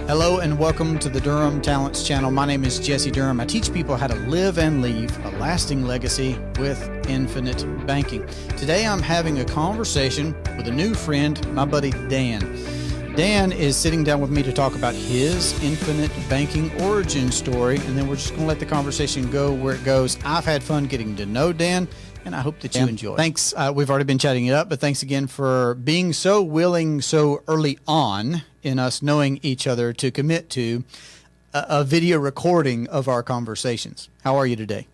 Hello and welcome to the Durham Talents channel. My name is Jesse Durham. I teach people how to live and leave a lasting legacy with infinite banking. Today I'm having a conversation with a new friend, my buddy Dan. Dan is sitting down with me to talk about his infinite banking origin story, and then we're just going to let the conversation go where it goes. I've had fun getting to know Dan, and I hope that you enjoy. Thanks. We've already been chatting it up, but thanks again for being so willing so early on in us knowing each other to commit to a video recording of our conversations. How are you today?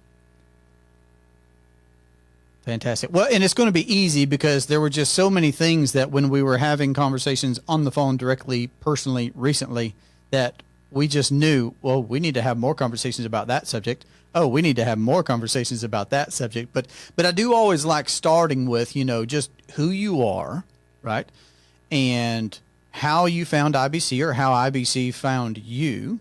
Fantastic. Well, and it's going to be easy because there were just so many things that when we were having conversations on the phone directly, personally, recently, that we just knew, well, we need to have more conversations about that subject. Oh, we need to have more conversations about that subject. But I do always like starting with, just who you are, right? And how you found IBC or how IBC found you.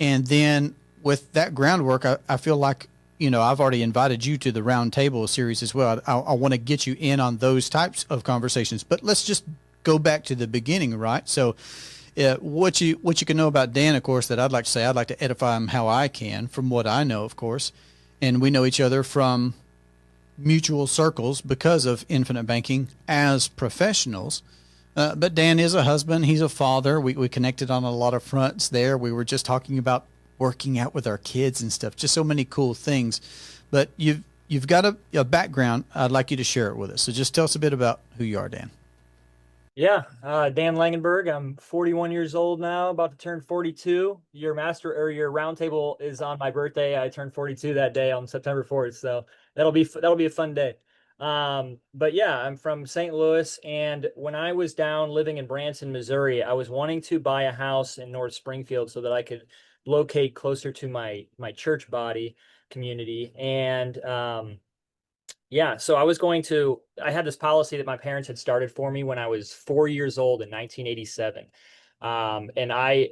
And then with that groundwork, I feel like, I've already invited you to the Roundtable series as well. I want to get you in on those types of conversations. But let's just go back to the beginning, right? So what you can know about Dan, of course, that I'd like to say, I'd like to edify him how I can from what I know, of course. And we know each other from mutual circles because of infinite banking as professionals. But Dan is a husband. He's a father. We connected on a lot of fronts there. We were just talking about working out with our kids and stuff. Just so many cool things. But you've got a background. I'd like you to share it with us. So just tell us a bit about who you are, Dan. Yeah, Dan Langenberg. I'm 41 years old now, about to turn 42. Your roundtable is on my birthday. I turned 42 that day on September 4th. So that'll be a fun day. But yeah, I'm from St. Louis, and when I was down living in Branson, Missouri, I was wanting to buy a house in North Springfield so that I could locate closer to my church body community. And yeah, so I had this policy that my parents had started for me when I was 4 years old in 1987. And I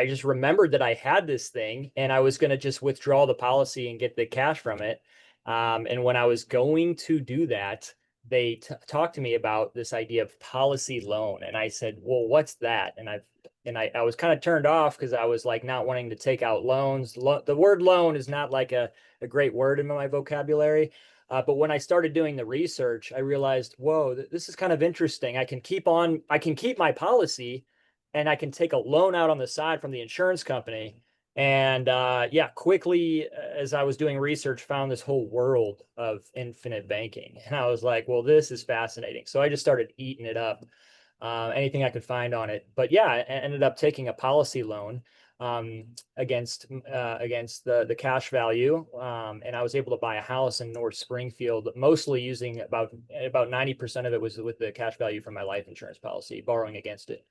just remembered that I had this thing, and I was going to just withdraw the policy and get the cash from it. And when I was going to do that, they talked to me about this idea of policy loan. And I said, well, what's that? And I was kind of turned off because I was like not wanting to take out loans. The word loan is not like a great word in my vocabulary. But when I started doing the research, I realized, whoa, this is kind of interesting. I can keep my policy, and I can take a loan out on the side from the insurance company. And yeah, quickly, as I was doing research, found this whole world of infinite banking. And I was like, well, this is fascinating. So I just started eating it up, anything I could find on it. But yeah, I ended up taking a policy loan against the cash value. And I was able to buy a house in North Springfield, mostly using about 90% of it was with the cash value from my life insurance policy, borrowing against it.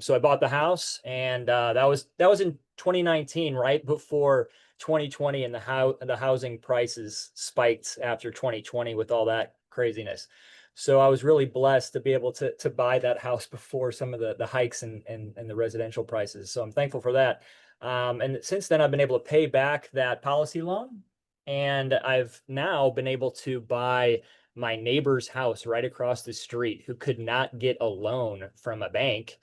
So I bought the house, and that was in 2019, right before 2020, and the housing prices spiked after 2020 with all that craziness. So I was really blessed to be able to buy that house before some of the hikes and the residential prices. So I'm thankful for that. And since then, I've been able to pay back that policy loan, and I've now been able to buy my neighbor's house right across the street, who could not get a loan from a bank.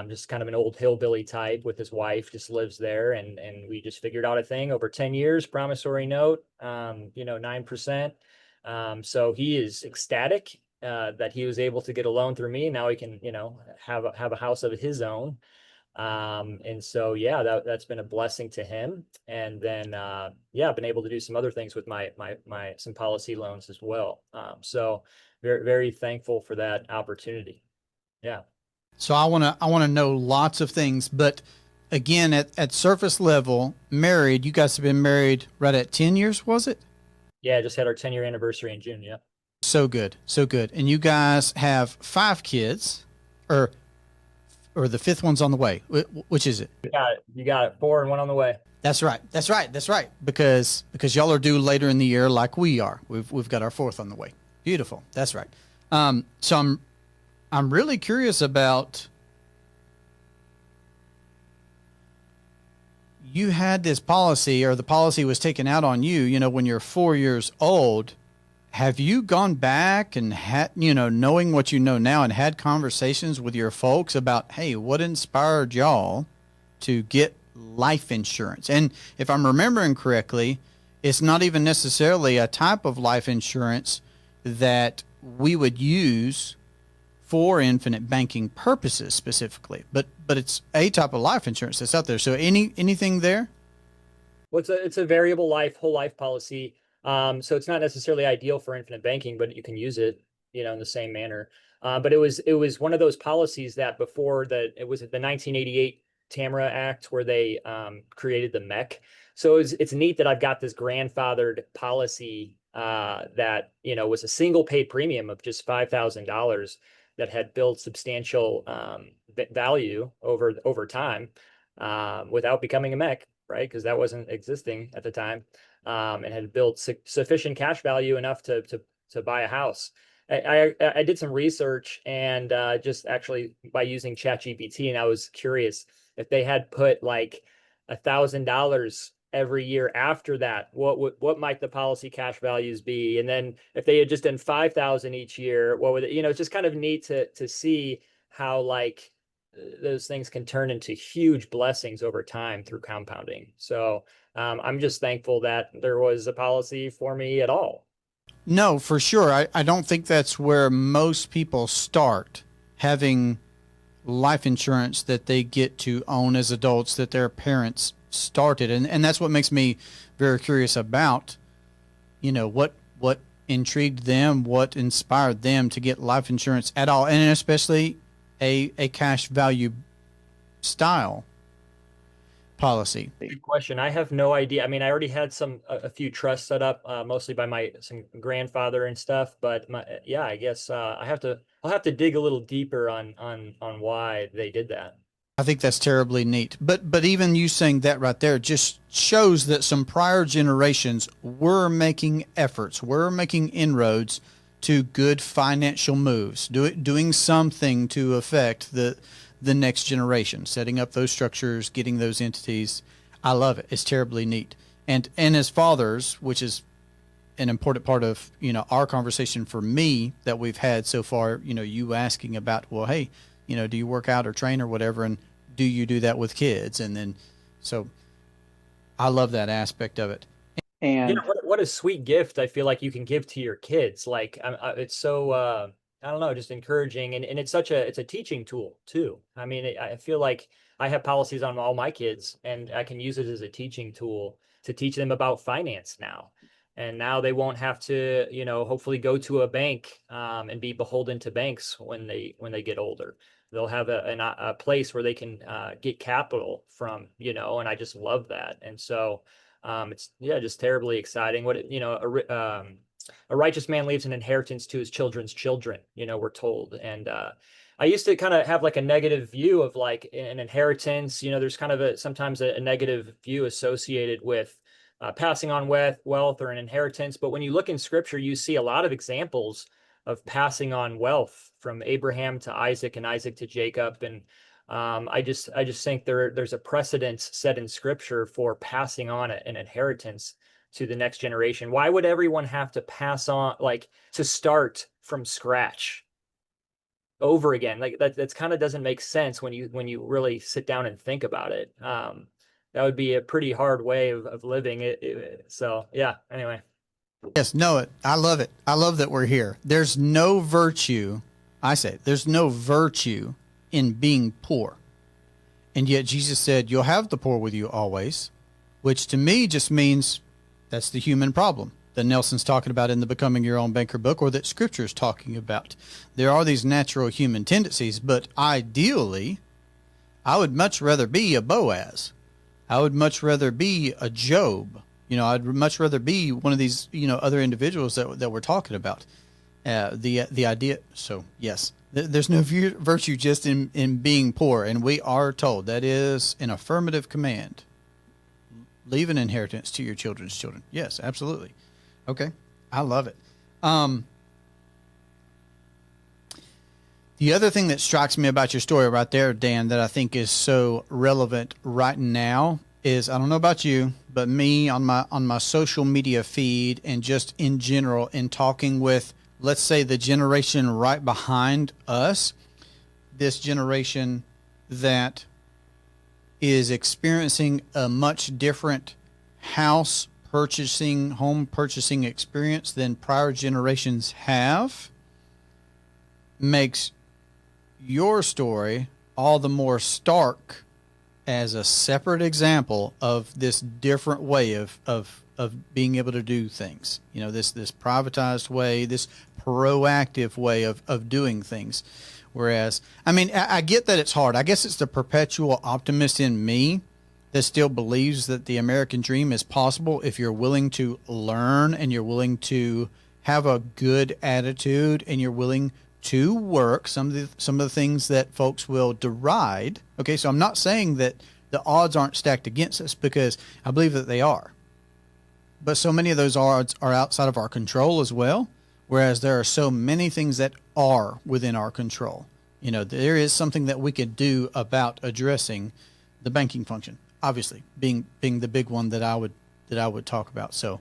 Just kind of an old hillbilly type with his wife, just lives there. And we just figured out a thing over 10 years, promissory note, 9%. So he is ecstatic that he was able to get a loan through me. Now he can, have a house of his own. And so, yeah, that's been a blessing to him. And then, yeah, I've been able to do some other things with some policy loans as well. So very, very thankful for that opportunity. Yeah. So I want to know lots of things, but again, at surface level, married, you guys have been married right at 10 years, was it? Yeah, just had our 10-year anniversary in June. Yeah. So good. So good. And you guys have 5 kids, or the 5th one's on the way. Which is it? You got it. 4 and 1 on the way. That's right. Because y'all are due later in the year, like we are. We've got our 4th on the way. Beautiful. That's right. So I'm really curious about, you had this policy, or the policy was taken out on you, when you're 4 years old. Have you gone back and had, knowing what you know now, and had conversations with your folks about, hey, what inspired y'all to get life insurance. And if I'm remembering correctly, it's not even necessarily a type of life insurance that we would use for infinite banking purposes specifically, but it's a type of life insurance that's out there. So anything there? Well, it's a variable life, whole life policy. So it's not necessarily ideal for infinite banking, but you can use it, in the same manner. But it was one of those policies that before it was the 1988 Tamara Act where they created the MEC. So it's neat that I've got this grandfathered policy that was a single paid premium of just $5,000 that had built substantial value over time without becoming a MEC, right? Because that wasn't existing at the time, and had built sufficient cash value enough to buy a house. I did some research and just actually by using ChatGPT, and I was curious if they had put like $1,000 every year after that, what might the policy cash values be? And then if they had just done 5,000 each year, what would it, it's just kind of neat to see how like those things can turn into huge blessings over time through compounding. So I'm just thankful that there was a policy for me at all. No, for sure. I don't think that's where most people start, having life insurance that they get to own as adults that their parents started. And that's what makes me very curious about, what intrigued them, what inspired them to get life insurance at all, and especially a cash value style policy. Good question. I have no idea. I mean, I already had a few trusts set up, mostly by some grandfather and stuff. But I guess I'll have to dig a little deeper on why they did that. I think that's terribly neat. But even you saying that right there just shows that some prior generations were making efforts, were making inroads to good financial moves, doing something to affect the next generation, setting up those structures, getting those entities. I love it. It's terribly neat. And as fathers, which is an important part of, our conversation for me that we've had so far, you asking about, well, hey, do you work out or train or whatever? And do you do that with kids? And then, so I love that aspect of it. And what a sweet gift I feel like you can give to your kids. Like it's so, I don't know, just encouraging. And it's it's a teaching tool too. I mean, I feel like I have policies on all my kids and I can use it as a teaching tool to teach them about finance now. And now they won't have to, hopefully go to a bank and be beholden to banks when they get older. They'll have a place where they can get capital from, and I just love that. And so it's just terribly exciting. A righteous man leaves an inheritance to his children's children, we're told. And I used to kind of have like a negative view of like an inheritance. There's kind of sometimes a negative view associated with passing on wealth or an inheritance. But when you look in scripture, you see a lot of examples of passing on wealth from Abraham to Isaac and Isaac to Jacob. And I just think there's a precedence set in scripture for passing on an inheritance to the next generation. Why would everyone have to pass on, like, to start from scratch over again? Like that's kind of doesn't make sense when you really sit down and think about it. That would be a pretty hard way of living it. So yeah, anyway. Yes, no, I love it. I love that we're here. There's no virtue, there's no virtue in being poor. And yet Jesus said, you'll have the poor with you always, which to me just means that's the human problem that Nelson's talking about in the Becoming Your Own Banker book, or that Scripture is talking about. There are these natural human tendencies, but ideally, I would much rather be a Boaz. I would much rather be a Job. I'd much rather be one of these, other individuals that we're talking about. The idea. So yes, there's no virtue just in being poor, and we are told that is an affirmative command. Leave an inheritance to your children's children. Yes, absolutely. Okay, I love it. The other thing that strikes me about your story right there, Dan, that I think is so relevant right now is, I don't know about you, but me on my social media feed and just in general in talking with, let's say, the generation right behind us, this generation that is experiencing a much different home purchasing experience than prior generations have, makes your story all the more stark as a separate example of this different way of being able to do things. You know, this privatized way, this proactive way of doing things. Whereas, I mean, I get that it's hard. I guess it's the perpetual optimist in me that still believes that the American dream is possible if you're willing to learn and you're willing to have a good attitude and you're willing to work some of the things that folks will deride. Okay, so I'm not saying that the odds aren't stacked against us, because I believe that they are. But so many of those odds are outside of our control as well, whereas there are so many things that are within our control. You know, there is something that we could do about addressing the banking function, obviously being the big one that I would talk about. So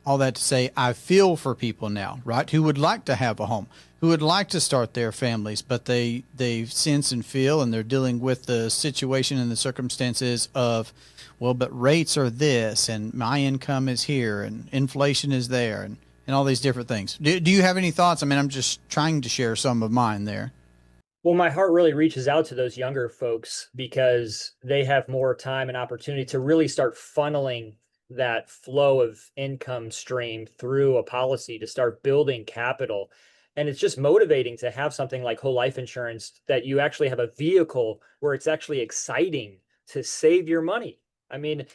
all that to say, I feel for people now, right, who would like to have a home, who would like to start their families, but they sense and feel, and they're dealing with the situation and the circumstances of, well, but rates are this, and my income is here, and inflation is there, and all these different things. Do you have any thoughts? I mean, I'm just trying to share some of mine there. Well, my heart really reaches out to those younger folks because they have more time and opportunity to really start funneling that flow of income stream through a policy to start building capital. And it's just motivating to have something like whole life insurance, that you actually have a vehicle where it's actually exciting to save your money. I mean,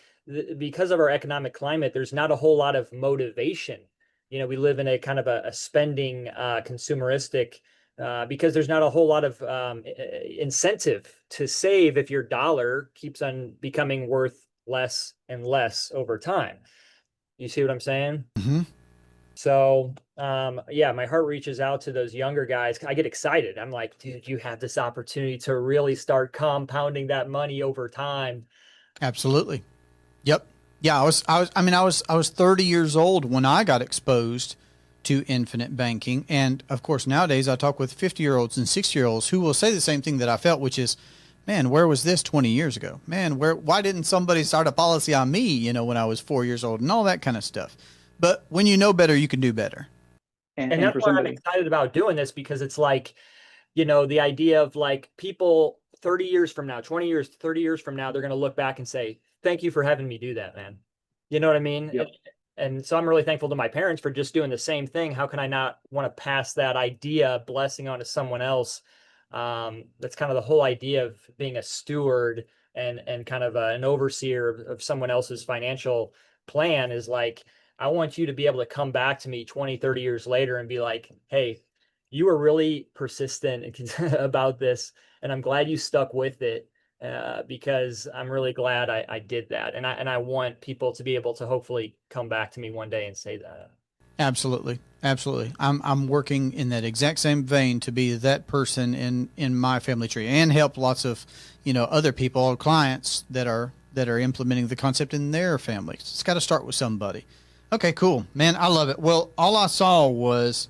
because of our economic climate, there's not a whole lot of motivation. You know, we live in a kind of a spending consumeristic because there's not a whole lot of incentive to save if your dollar keeps on becoming worth less and less over time. You see what I'm saying? Mm-hmm. So, yeah, my heart reaches out to those younger guys. I get excited. I'm like, dude, you have this opportunity to really start compounding that money over time. Absolutely. Yep. Yeah. I was 30 years old when I got exposed to infinite banking. And of course, nowadays I talk with 50-year-olds and 60-year-olds who will say the same thing that I felt, which is, man, where was this 20 years ago? Man, why didn't somebody start a policy on me, you know, when I was 4 years old, and all that kind of stuff. But when you know better, you can do better. And that's why I'm excited about doing this, because it's like, you know, the idea of like people 30 years from now, 20 years, 30 years from now, they're going to look back and say, thank you for having me do that, man. You know what I mean? Yep. And so I'm really thankful to my parents for just doing the same thing. How can I not want to pass that idea, blessing onto someone else? That's kind of the whole idea of being a steward and kind of an overseer of someone else's financial plan, is like, I want you to be able to come back to me 20, 30 years later and be like, hey, you were really persistent about this, and I'm glad you stuck with it, because I'm really glad I did that. And I want people to be able to hopefully come back to me one day and say that. Absolutely. Absolutely. I'm working in that exact same vein to be that person in my family tree, and help lots of, you know, other people, clients that are implementing the concept in their families. It's got to start with somebody. Okay, cool, man. I love it. Well, all I saw was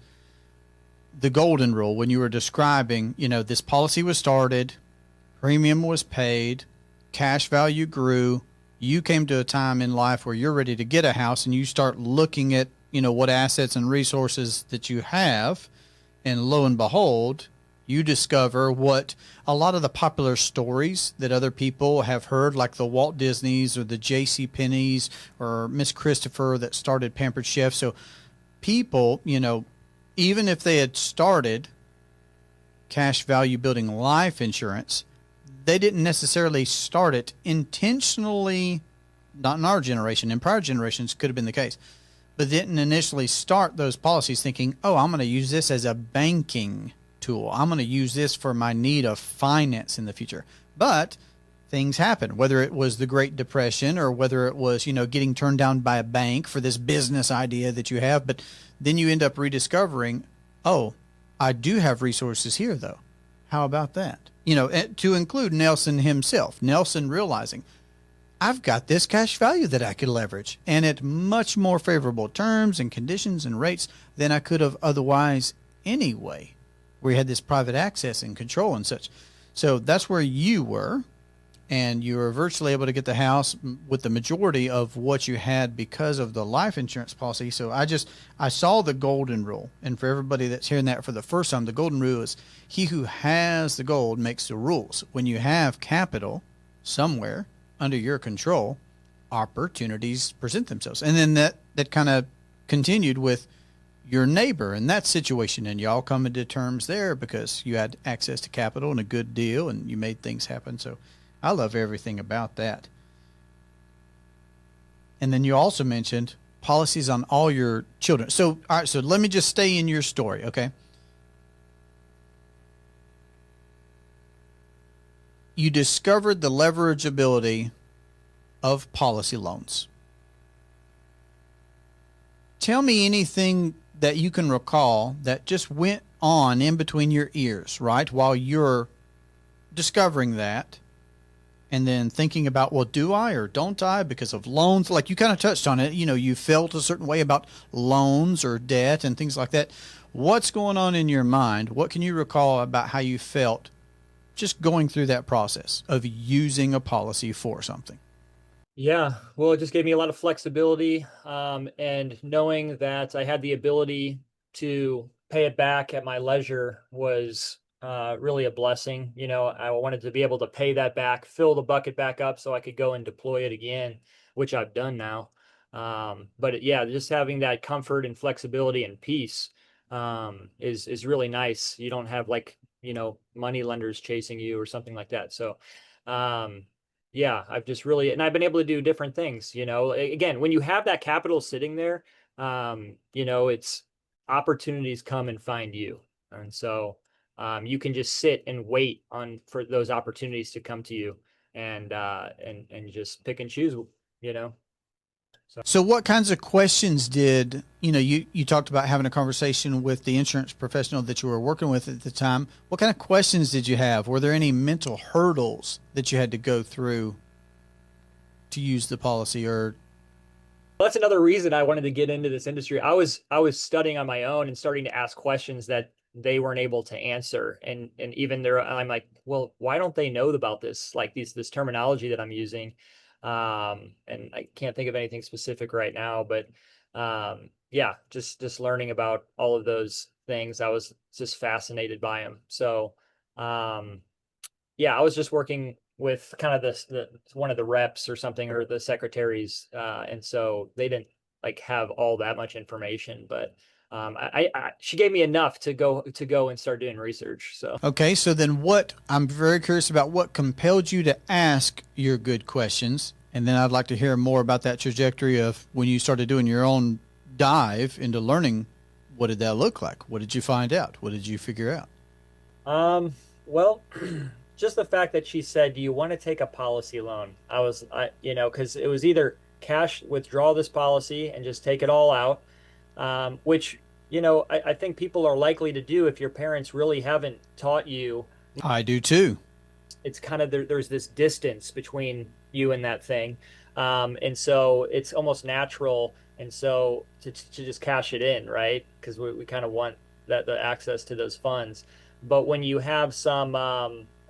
the golden rule when you were describing, you know, this policy was started, premium was paid, cash value grew. You came to a time in life where you're ready to get a house, and you start looking at, you know, what assets and resources that you have, and lo and behold, you discover what a lot of the popular stories that other people have heard, like the Walt Disneys or the J.C. Penney's or Miss Christopher that started Pampered Chef. So people, you know, even if they had started cash value building life insurance, they didn't necessarily start it intentionally. Not in our generation. In prior generations could have been the case, but didn't initially start those policies thinking, oh, I'm going to use this as a banking tool. I'm going to use this for my need of finance in the future. But things happen, whether it was the Great Depression or whether it was, you know, getting turned down by a bank for this business idea that you have. But then you end up rediscovering, oh, I do have resources here, though. How about that? You know, to include Nelson himself, Nelson realizing, I've got this cash value that I could leverage, and at much more favorable terms and conditions and rates than I could have otherwise anyway, where you had this private access and control and such. So that's where you were. and you were virtually able to get the house with the majority of what you had because of the life insurance policy. So I saw the golden rule. And for everybody that's hearing that for the first time, the golden rule is he who has the gold makes the rules. When you have capital somewhere under your control, opportunities present themselves. And then that kind of continued with your neighbor in that situation, and y'all come into terms there because you had access to capital and a good deal and you made things happen. So I love everything about that. And then you also mentioned policies on all your children. So, all right, so let me just stay in your story, okay? You discovered the leverageability of policy loans. Tell me anything that you can recall that just went on in between your ears, right? While you're discovering that and then thinking about, well, do I or don't I because of loans? Like you kind of touched on it. You know, you felt a certain way about loans or debt and things like that. What's going on in your mind? What can you recall about how you felt just going through that process of using a policy for something? Yeah, well, it just gave me a lot of flexibility, and knowing that I had the ability to pay it back at my leisure was really a blessing. You know, I wanted to be able to pay that back, fill the bucket back up so I could go and deploy it again, which I've done now. But yeah, just having that comfort and flexibility and peace is really nice. You don't have like, you know, money lenders chasing you or something like that. So yeah, I've just really, and I've been able to do different things, you know, again, when you have that capital sitting there, you know, it's opportunities come and find you. And so, you can just sit and wait for those opportunities to come to you and just pick and choose, you know? So what kinds of questions did, you talked about having a conversation with the insurance professional that you were working with at the time. What kind of questions did you have? Were there any mental hurdles that you had to go through to use the policy? Or that's another reason I wanted to get into this industry. I was studying on my own and starting to ask questions that they weren't able to answer. And even there, I'm like, well, why don't they know about this? Like this terminology that I'm using. And I can't think of anything specific right now, but yeah, just learning about all of those things. I was just fascinated by them. So yeah, I was just working with kind of the one of the reps or something, or the secretaries, and so they didn't like have all that much information, but she gave me enough to go and start doing research. So okay, so then I'm very curious about what compelled you to ask your good questions, and then I'd like to hear more about that trajectory of when you started doing your own dive into learning. What did that look like? What did you find out? What did you figure out? Well, just the fact that she said, "Do you want to take a policy loan?" You know, because it was either cash, withdraw this policy and just take it all out, which, you know, I think people are likely to do if your parents really haven't taught you. I do too. It's kind of there's this distance between you and that thing, and so it's almost natural, and so to just cash it in, right? Because we kind of want the access to those funds. But when you have some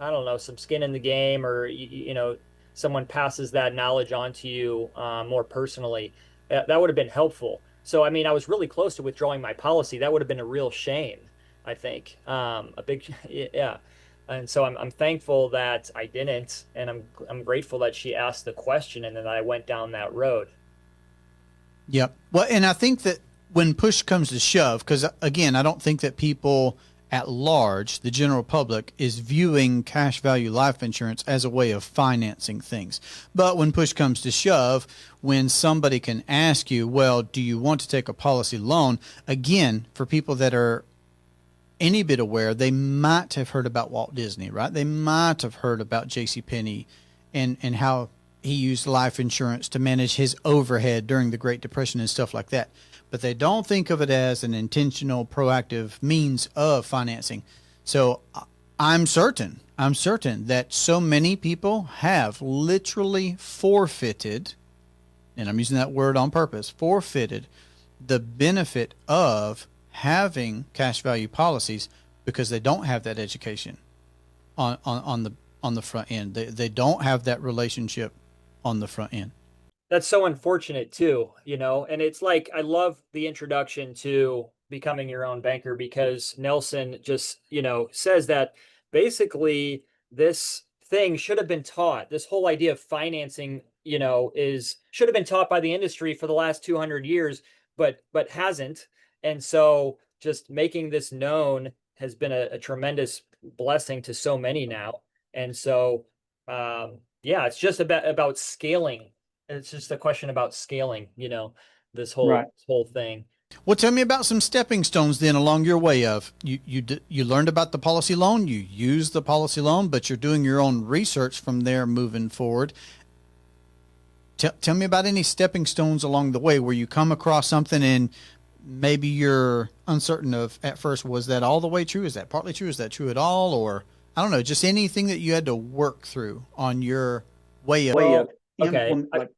I don't know, some skin in the game, or you know, someone passes that knowledge on to you more personally, that would have been helpful. So I mean, I was really close to withdrawing my policy. That would have been a real shame, I think. A big yeah. And so I'm thankful that I didn't, and I'm grateful that she asked the question and then I went down that road. Yep. Well, and I think that when push comes to shove, because again, I don't think that people at large, the general public, is viewing cash value life insurance as a way of financing things. But when push comes to shove, when somebody can ask you, well, do you want to take a policy loan? Again, for people that are any bit aware, they might have heard about Walt Disney, right? They might have heard about JCPenney and how he used life insurance to manage his overhead during the Great Depression and stuff like that. But they don't think of it as an intentional, proactive means of financing. So I'm certain that so many people have literally forfeited, and I'm using that word on purpose, forfeited the benefit of having cash value policies because they don't have that education on on the front end. They don't have that relationship on the front end. That's so unfortunate too, and it's like I love the introduction to becoming your own banker because Nelson just, says that basically this thing should have been taught. This whole idea of financing, is should have been taught by the industry for the last 200 years, but hasn't. And so just making this known has been a tremendous blessing to so many now. And so yeah, it's just about scaling. It's just a question about scaling, Right. this whole thing. Well, tell me about some stepping stones then along your way of you learned about the policy loan, you used the policy loan, but you're doing your own research from there moving forward. Tell me about any stepping stones along the way where you come across something and maybe you're uncertain of at first, was that all the way true? Is that partly true? Is that true at all? Or I don't know, just anything that you had to work through on your way of. Way of Okay. implement, like,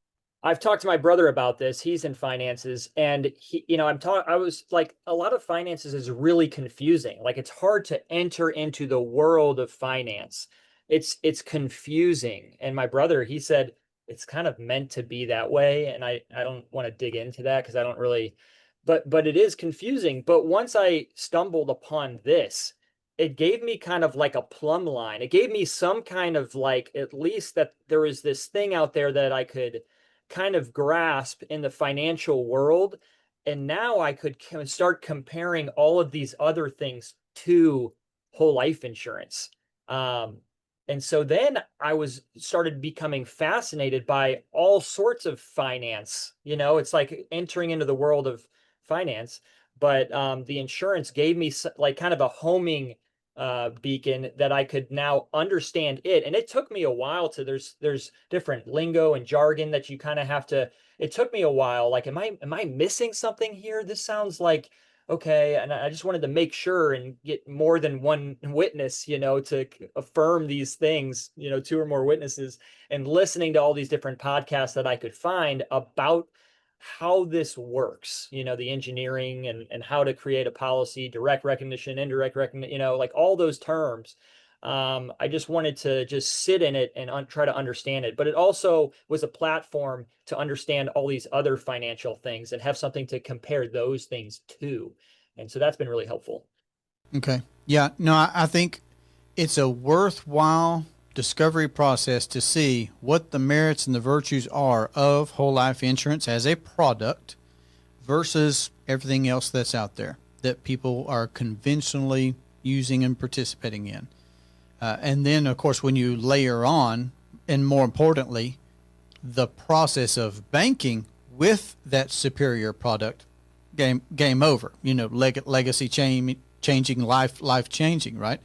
I've talked to my brother about this. He's in finances and I was like, a lot of finances is really confusing. Like it's hard to enter into the world of finance. It's confusing. And my brother, he said it's kind of meant to be that way. And I don't want to dig into that because I don't really, but it is confusing. But once I stumbled upon this, it gave me kind of like a plumb line. It gave me some kind of like, at least that there was this thing out there that I could kind of grasp in the financial world. And now I could start comparing all of these other things to whole life insurance. And so then I was started becoming fascinated by all sorts of finance. It's like entering into the world of finance, but the insurance gave me like kind of a homing beacon that I could now understand it. And it took me a while to there's different lingo and jargon that you kind of have to. It took me a while. Like, am I missing something here? This sounds like okay. And I just wanted to make sure and get more than one witness, to affirm these things, two or more witnesses, and listening to all these different podcasts that I could find about how this works, the engineering and how to create a policy, direct recognition, indirect recognition, like all those terms. I just wanted to just sit in it and try to understand it. But it also was a platform to understand all these other financial things and have something to compare those things to. And so that's been really helpful. Okay. Yeah. No, I think it's a worthwhile discovery process to see what the merits and the virtues are of whole life insurance as a product versus everything else that's out there that people are conventionally using and participating in. And then, of course, when you layer on, and more importantly, the process of banking with that superior product, game over. Legacy changing, life changing, right?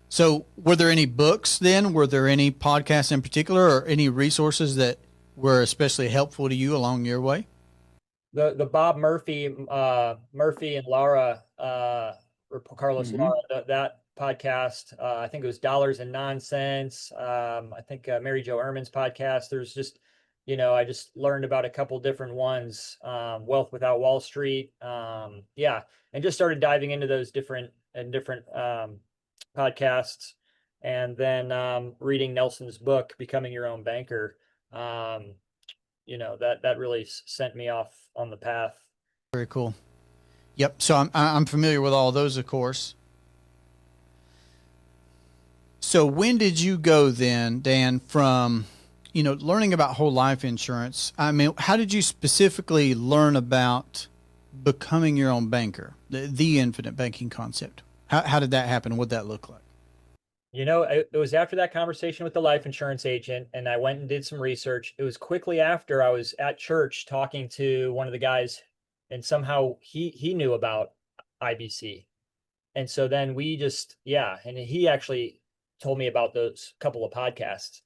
So were there any books then? Were there any podcasts in particular or any resources that were especially helpful to you along your way? The Bob Murphy, Murphy and Laura, or Carlos Mm-hmm. Lara, that podcast, I think it was Dollars and Nonsense. I think Mary Jo Ehrman's podcast. There's just, I just learned about a couple different ones. Wealth Without Wall Street. Yeah, and just started diving into those different podcasts, and then reading Nelson's book, Becoming Your Own Banker. That really sent me off on the path. Very cool. Yep. So I'm familiar with all those, of course. So when did you go then, Dan, from, learning about whole life insurance? I mean, how did you specifically learn about becoming your own banker, the infinite banking concept? How did that happen? What'd that look like? It was after that conversation with the life insurance agent, and I went and did some research. It was quickly after I was at church talking to one of the guys, and somehow he knew about IBC. And so then we just, yeah, and he actually told me about those couple of podcasts.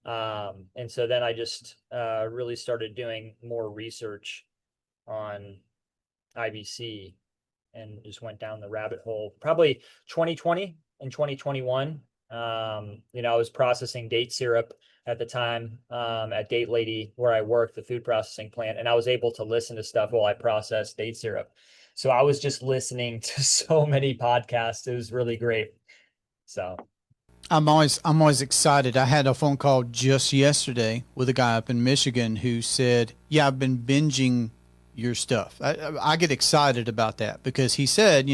And so then I just really started doing more research on IBC and just went down the rabbit hole. Probably 2020 and 2021. I was processing date syrup at the time at Date Lady, where I worked, the food processing plant, and I was able to listen to stuff while I processed date syrup. So I was just listening to so many podcasts. It was really great. So I'm always excited. I had a phone call just yesterday with a guy up in Michigan who said, "Yeah, I've been binging your stuff." I get excited about that because he said,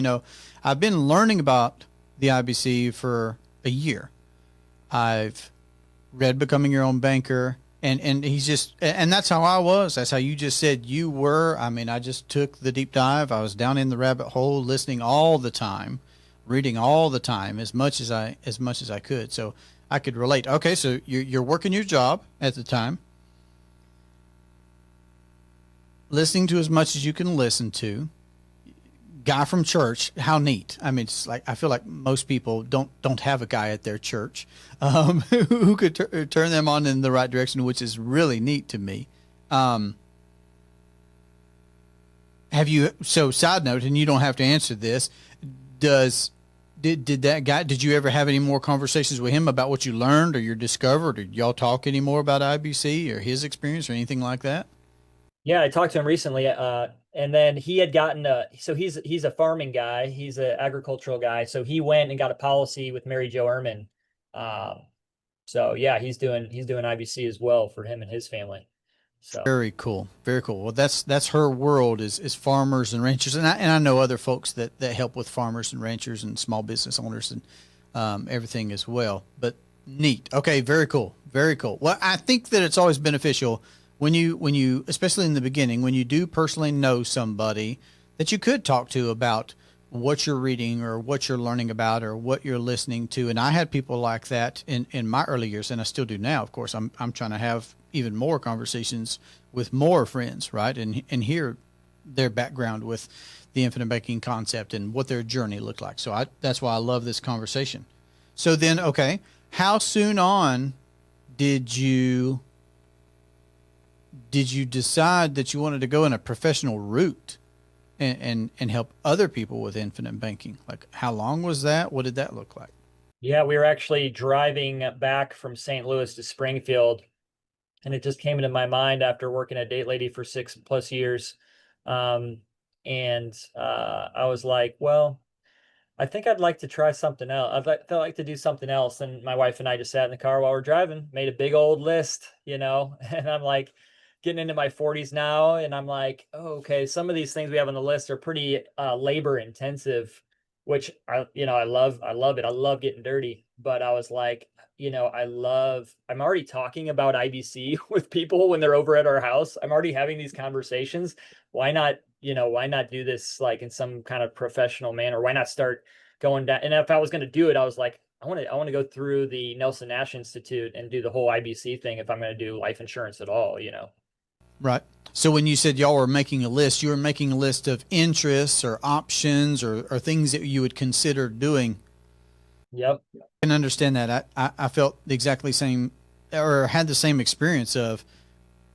I've been learning about the IBC for a year. I've read Becoming Your Own Banker, and he's just, and that's how I was. That's how you just said you were. I mean, I just took the deep dive. I was down in the rabbit hole, listening all the time, reading all the time, as much as I could. So I could relate. Okay, so you're working your job at the time, listening to as much as you can listen to. Guy from church, how neat. I mean, it's like I feel like most people don't have a guy at their church who could turn them on in the right direction, which is really neat to me. Um, have you? So, side note, and you don't have to answer this. Does did that guy? Did you ever have any more conversations with him about what you learned or you discovered? Or did y'all talk any more about IBC or his experience or anything like that? Yeah, I talked to him recently, and then he had gotten so he's a farming guy, he's an agricultural guy, so he went and got a policy with Mary Jo Ehrman. Um, so yeah, he's doing IBC as well for him and his family. So Very cool. Very cool. Well, that's her world is farmers and ranchers, and I know other folks that help with farmers and ranchers and small business owners and everything as well. But neat. Okay, very cool. Very cool. Well, I think that it's always beneficial when you especially in the beginning when you do personally know somebody that you could talk to about what you're reading or what you're learning about or what you're listening to. And I had people like that in my early years, and I still do now. Of course, I'm trying to have even more conversations with more friends, right? And hear their background with the infinite banking concept and what their journey looked like. So that's why I love this conversation. So then, okay, how soon on did you did you decide that you wanted to go in a professional route and help other people with infinite banking? Like, how long was that? What did that look like? yeah, we were actually driving back from St. Louis to Springfield, and it just came into my mind after working at Date Lady for 6+ years. And I was like, well, I think I'd like to try something else. I'd like to do something else. And my wife and I just sat in the car while we're driving, made a big old list, and I'm like getting into my 40s now. And I'm like, oh, okay, some of these things we have on the list are pretty labor intensive, which I love it. I love getting dirty. But I was like, I'm already talking about IBC with people when they're over at our house. I'm already having these conversations. Why not do this like in some kind of professional manner? Why not start going down? And if I was going to do it, I was like, I want to go through the Nelson Nash Institute and do the whole IBC thing if I'm going to do life insurance at all. Right. So when you said y'all were making a list, you were making a list of interests or options or things that you would consider doing. Yep. I can understand that. I felt the exactly same or had the same experience of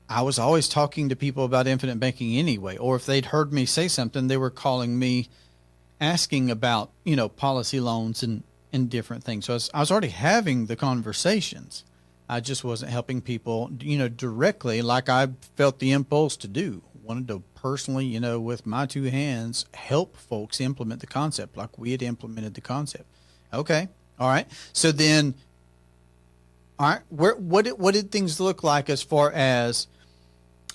I was always talking to people about infinite banking anyway, or if they'd heard me say something, they were calling me asking about, policy loans and different things. So I was already having the conversations. I just wasn't helping people, directly like I felt the impulse to do. Wanted to personally, with my two hands, help folks implement the concept like we had implemented the concept. Okay. All right. So then, all right, what did things look like as far as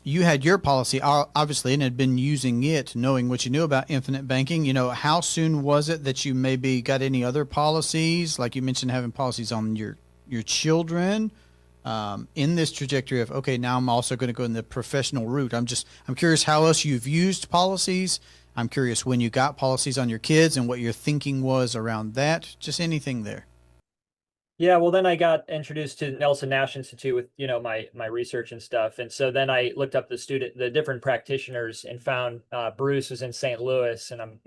you had your policy, obviously, and had been using it, knowing what you knew about infinite banking? How soon was it that you maybe got any other policies? Like you mentioned, having policies on your children, in this trajectory of, okay, now I'm also going to go in the professional route. I'm curious how else you've used policies. I'm curious when you got policies on your kids and what your thinking was around that. Just anything there. Yeah, well, then I got introduced to Nelson Nash Institute with, my research and stuff. And so then I looked up the different practitioners and found Bruce was in St. Louis, and I'm,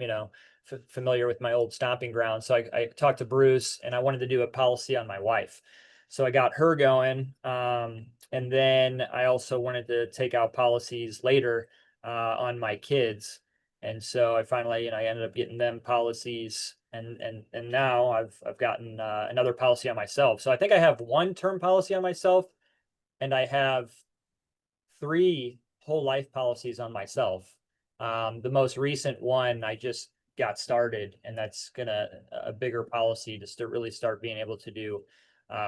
familiar with my old stomping ground. So I talked to Bruce, and I wanted to do a policy on my wife. So I got her going. And then I also wanted to take out policies later on my kids. And so I finally, I ended up getting them policies, and now I've gotten another policy on myself. So I think I have one term policy on myself, and I have three whole life policies on myself. The most recent one I just got started, and that's a bigger policy to really start being able to do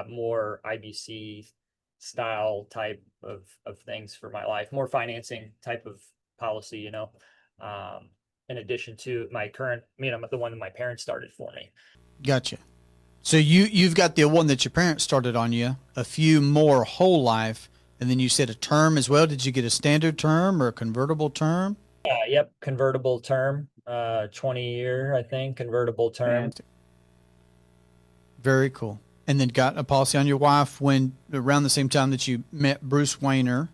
more IBC style type of things for my life, more financing type of policy, in addition to my current, I'm the one that my parents started for me. Gotcha. So you've got the one that your parents started on you, a few more whole life, and then you said a term as well. Did you get a standard term or a convertible term? Yep, convertible term, 20-year, I think, convertible term. Very cool. And then got a policy on your wife when around the same time that you met Bruce Wayner.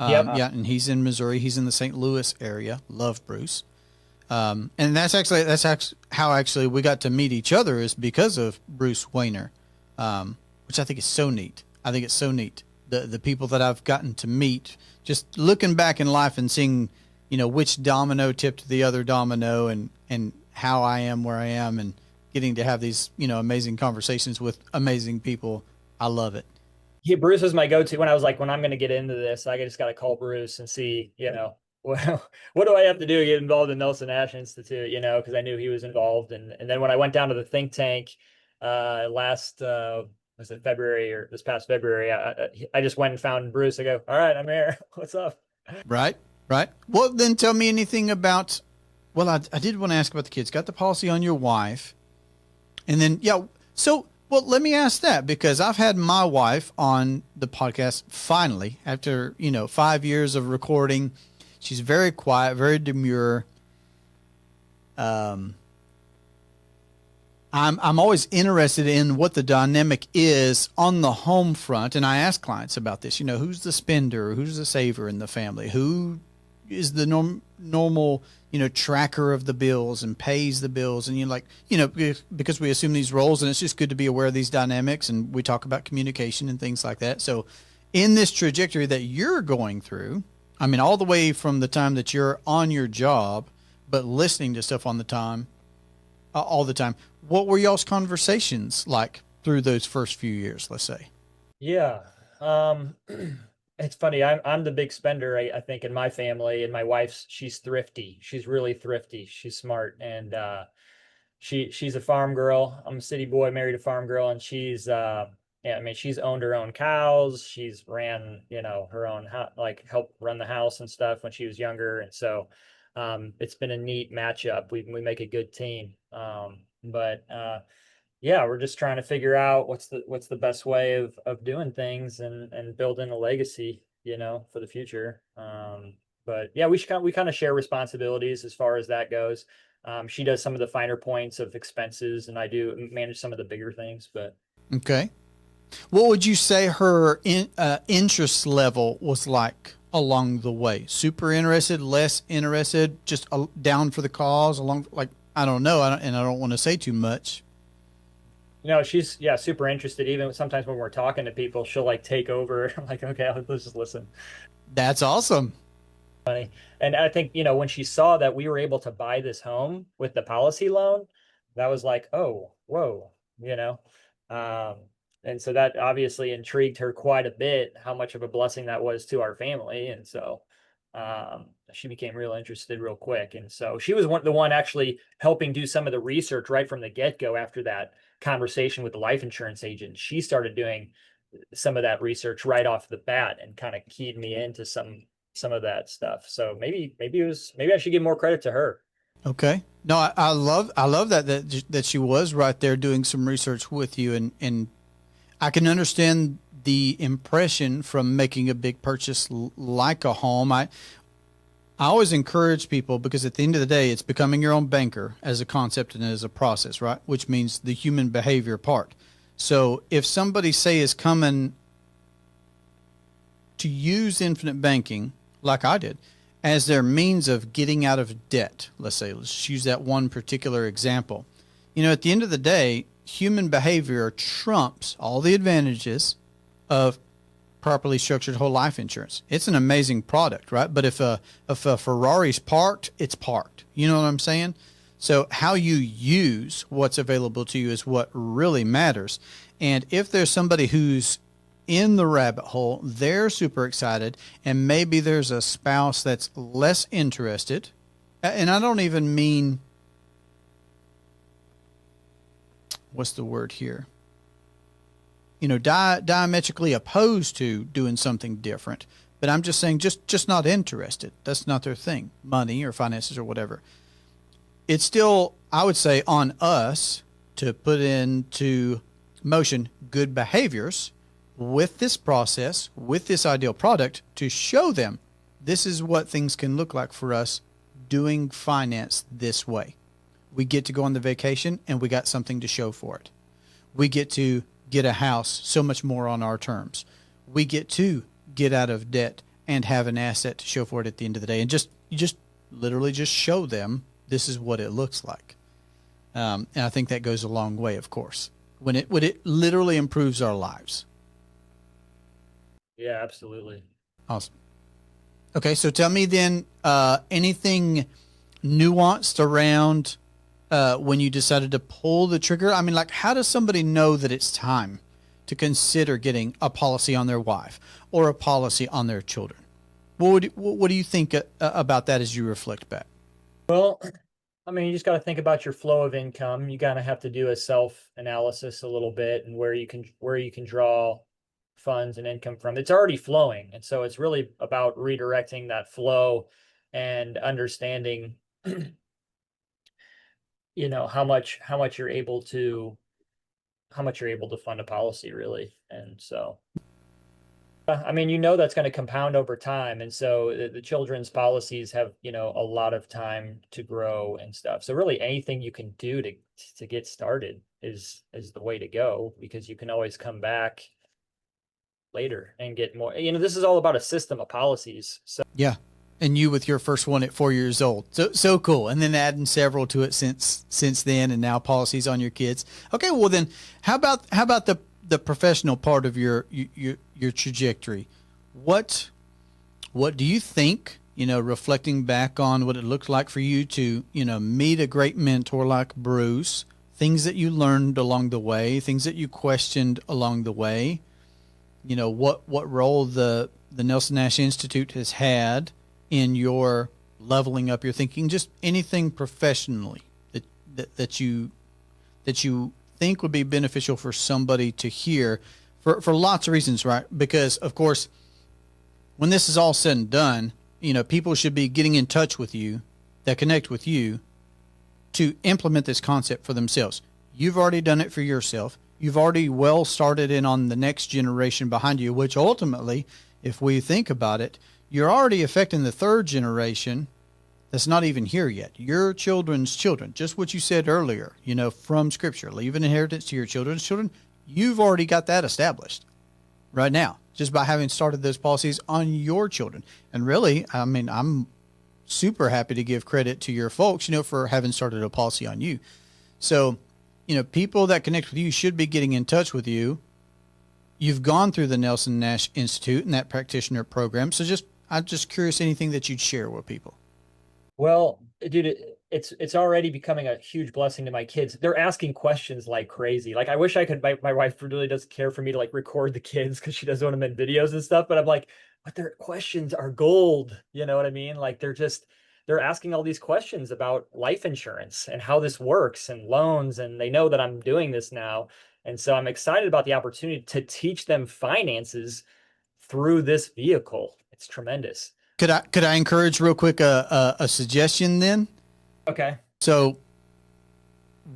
Yep. Yeah, and he's in Missouri. He's in the St. Louis area. Love Bruce. And that's how actually we got to meet each other, is because of Bruce Wayner, which I think is so neat. I think it's so neat. The people that I've gotten to meet, just looking back in life and seeing, which domino tipped the other domino, and how I am where I am, and getting to have these, amazing conversations with amazing people. I love it. Yeah, Bruce was my go-to when I was like, when I'm going to get into this, I just got to call Bruce and see, well, what do I have to do to get involved in Nelson Ash Institute, because I knew he was involved. And then when I went down to the think tank last, was it February, or this past February, I just went and found Bruce. I go, all right, I'm here. What's up? Right. Well, then tell me anything about, well, I did want to ask about the kids. Got the policy on your wife. And then, well, let me ask that, because I've had my wife on the podcast finally after, 5 years of recording. She's very quiet, very demure. I'm always interested in what the dynamic is on the home front, and I ask clients about this. Who's the spender, who's the saver in the family, who is the normal, tracker of the bills and pays the bills, and because we assume these roles, and it's just good to be aware of these dynamics, and we talk about communication and things like that. So, in this trajectory that you're going through, all the way from the time that you're on your job, but listening to stuff on the time, all the time. What were y'all's conversations like through those first few years, let's say? Yeah. It's funny. I'm the big spender, I think, in my family, and my wife's, she's thrifty. She's really thrifty. She's smart. And, she's a farm girl. I'm a city boy, married a farm girl, and she's, she's owned her own cows. She's ran, her own, helped run the house and stuff when she was younger. And so, it's been a neat matchup. We make a good team. Yeah, we're just trying to figure out what's the best way of doing things, and building a legacy, for the future. But yeah, we kind of share responsibilities as far as that goes. She does some of the finer points of expenses, and I do manage some of the bigger things. But okay, what would you say her interest level was like along the way? Super interested, less interested, just down for the cause, I don't know, and I don't want to say too much. She's super interested. Even sometimes when we're talking to people, she'll take over. I'm like, okay, let's just listen. That's awesome. And I think, when she saw that we were able to buy this home with the policy loan, that was like, oh, whoa, and so that obviously intrigued her quite a bit, how much of a blessing that was to our family. And so she became real interested real quick. And so she was the one actually helping do some of the research right from the get-go. After that conversation with the life insurance agent, she started doing some of that research right off the bat, and kind of keyed me into some of that stuff. So maybe I should give more credit to her. Okay. No, I love that she was right there doing some research with you, and I can understand the impression from making a big purchase like a home. I always encourage people, because at the end of the day, it's becoming your own banker as a concept and as a process, right? Which means the human behavior part. So if somebody, say, is coming to use infinite banking, like I did, as their means of getting out of debt, let's use that one particular example. At the end of the day, human behavior trumps all the advantages of properly structured whole life insurance. It's an amazing product, right? But if a Ferrari's parked, it's parked. You know what I'm saying? So how you use what's available to you is what really matters. And if there's somebody who's in the rabbit hole, they're super excited, and maybe there's a spouse that's less interested, and I don't even mean what's the word here? Diametrically opposed to doing something different. But I'm just saying, just not interested. That's not their thing, money or finances or whatever. It's still, I would say, on us to put into motion good behaviors with this process, with this ideal product, to show them this is what things can look like for us doing finance this way. We get to go on the vacation and we got something to show for it. We get to get a house so much more on our terms. We get to get out of debt and have an asset to show for it at the end of the day. And you just literally just show them this is what it looks like. And I think that goes a long way, of course, when it literally improves our lives. Yeah, absolutely. Awesome. Okay, so tell me then, anything nuanced around when you decided to pull the trigger? I mean, like, how does somebody know that it's time to consider getting a policy on their wife or a policy on their children? What do you think about that as you reflect back? Well, I mean, you just got to think about your flow of income. You kind of have to do a self-analysis a little bit, and where you can draw funds and income from. It's already flowing, and so it's really about redirecting that flow and understanding, how much you're able to fund a policy, really. And so, I mean, that's going to compound over time. And so the children's policies have, a lot of time to grow and stuff. So really anything you can do to get started is the way to go, because you can always come back later and get more. This is all about a system of policies. So yeah. And you with your first one at 4 years old. So cool. And then adding several to it since then, and now policies on your kids. Okay, well then how about the professional part of your trajectory? What do you think, reflecting back on what it looked like for you to, meet a great mentor like Bruce, things that you learned along the way, things that you questioned along the way, what role the Nelson Nash Institute has had in your leveling up your thinking, just anything professionally that you think would be beneficial for somebody to hear for lots of reasons, right? Because of course, when this is all said and done, people should be getting in touch with you, that connect with you, to implement this concept for themselves. You've already done it for yourself. You've already well started in on the next generation behind you, which ultimately, if we think about it, you're already affecting the third generation that's not even here yet. Your children's children, just what you said earlier, from Scripture, leave an inheritance to your children's children. You've already got that established right now, just by having started those policies on your children. And really, I mean, I'm super happy to give credit to your folks, for having started a policy on you. So, people that connect with you should be getting in touch with you. You've gone through the Nelson Nash Institute and that practitioner program. So I'm just curious, anything that you'd share with people. Well, dude, it's already becoming a huge blessing to my kids. They're asking questions like crazy. Like, I wish I could. My wife really doesn't care for me to record the kids, because she doesn't want them in videos and stuff. But I'm like, but their questions are gold. You know what I mean? Like, they're asking all these questions about life insurance and how this works and loans, and they know that I'm doing this now. And so I'm excited about the opportunity to teach them finances through this vehicle. It's tremendous. Could I encourage real quick a suggestion then? Okay. So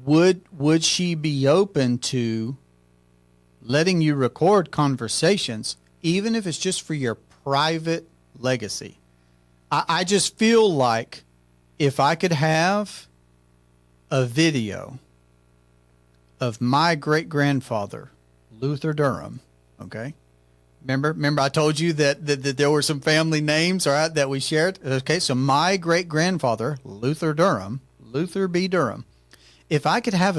would she be open to letting you record conversations, even if it's just for your private legacy? I just feel like if I could have a video of my great-grandfather, Luther Durham, okay? Remember I told you that there were some family names, all right, that we shared? Okay, so my great-grandfather, Luther B. Durham, if I could have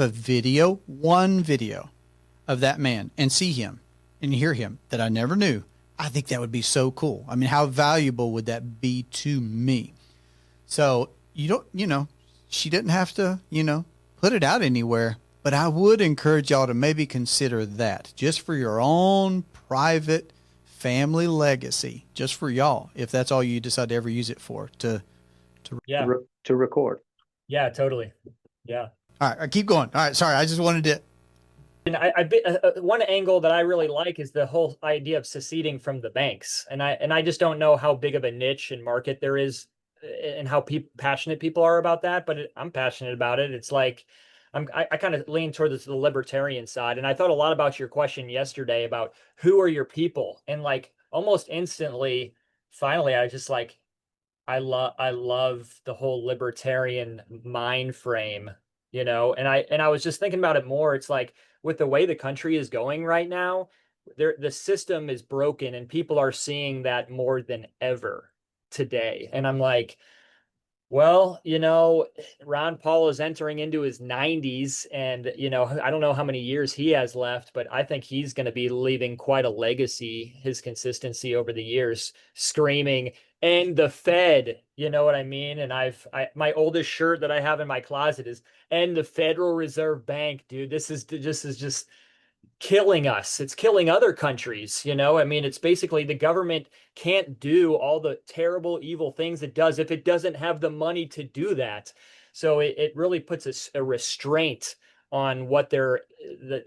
one video of that man and see him and hear him that I never knew, I think that would be so cool. I mean, how valuable would that be to me? So she didn't have to, put it out anywhere, but I would encourage y'all to maybe consider that just for your own private family legacy, just for y'all, if that's all you decide to ever use it for, to record. Yeah, totally. Yeah. All right, I keep going. All right, sorry, I just wanted to And one angle that I really like is the whole idea of seceding from the banks. And I just don't know how big of a niche and market there is and how passionate people are about that. But I'm passionate about it. It's like I kind of lean toward the libertarian side. And I thought a lot about your question yesterday about who are your people, and like almost instantly, finally, I was just like, I love the whole libertarian mind frame, and I was just thinking about it more. It's like with the way the country is going right now, the system is broken and people are seeing that more than ever today. And I'm like, well, Ron Paul is entering into his 90s, and I don't know how many years he has left, but I think he's going to be leaving quite a legacy. His consistency over the years, screaming, "And the Fed," you know what I mean? And my oldest shirt that I have in my closet is "And the Federal Reserve Bank," dude. This is just killing us. It's killing other countries, I mean, it's basically the government can't do all the terrible, evil things it does if it doesn't have the money to do that. So it really puts a restraint on what the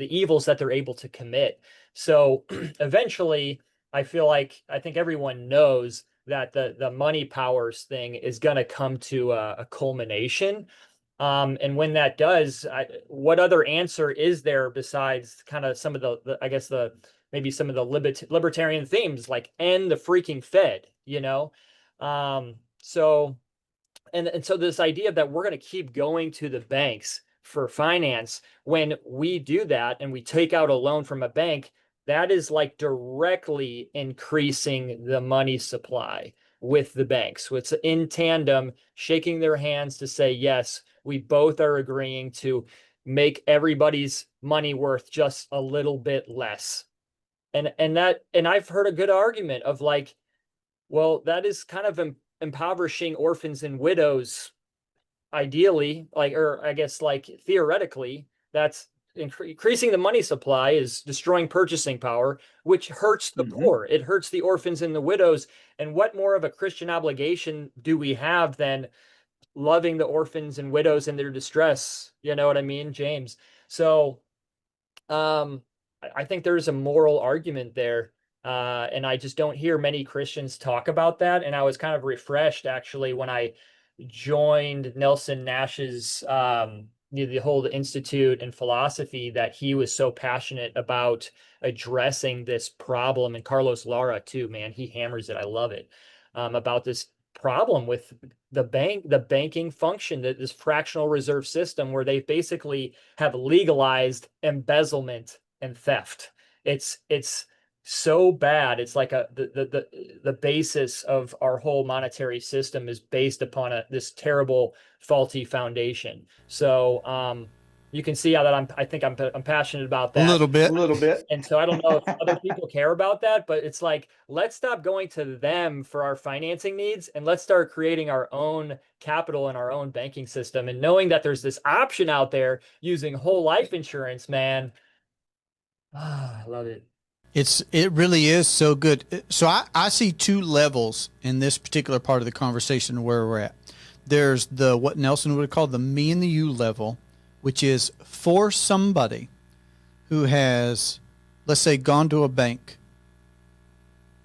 evils that they're able to commit. So eventually, I think everyone knows that the money powers thing is going to come to a culmination. And when that does, what other answer is there besides kind of some of I guess maybe some of the libertarian themes, like end the freaking Fed, So and so this idea that we're going to keep going to the banks for finance, when we do that and we take out a loan from a bank, that is like directly increasing the money supply with the banks. So it's in tandem, shaking their hands to say, yes, we both are agreeing to make everybody's money worth just a little bit less. And I've heard a good argument of like, well, that is kind of impoverishing orphans and widows, ideally, like, or I guess like theoretically, that's increasing the money supply is destroying purchasing power, which hurts the poor. It hurts the orphans and the widows. And what more of a Christian obligation do we have than loving the orphans and widows in their distress? You know what I mean, James? So I think there's a moral argument there. And I just don't hear many Christians talk about that. And I was kind of refreshed actually when I joined Nelson Nash's the whole institute and philosophy, that he was so passionate about addressing this problem. And Carlos Lara too, man, he hammers it. I love it. About this problem with the banking function, that this fractional reserve system where they basically have legalized embezzlement and theft. It's so bad. It's like the basis of our whole monetary system is based upon this terrible, faulty foundation. So you can see how that I think I'm passionate about that A little bit. And so I don't know if other people care about that, but it's like, let's stop going to them for our financing needs and let's start creating our own capital and our own banking system. And knowing that there's this option out there using whole life insurance, man. I love it. It really is so good. So I see two levels in this particular part of the conversation where we're at. There's what Nelson would call the me and the you level, which is for somebody who has, let's say, gone to a bank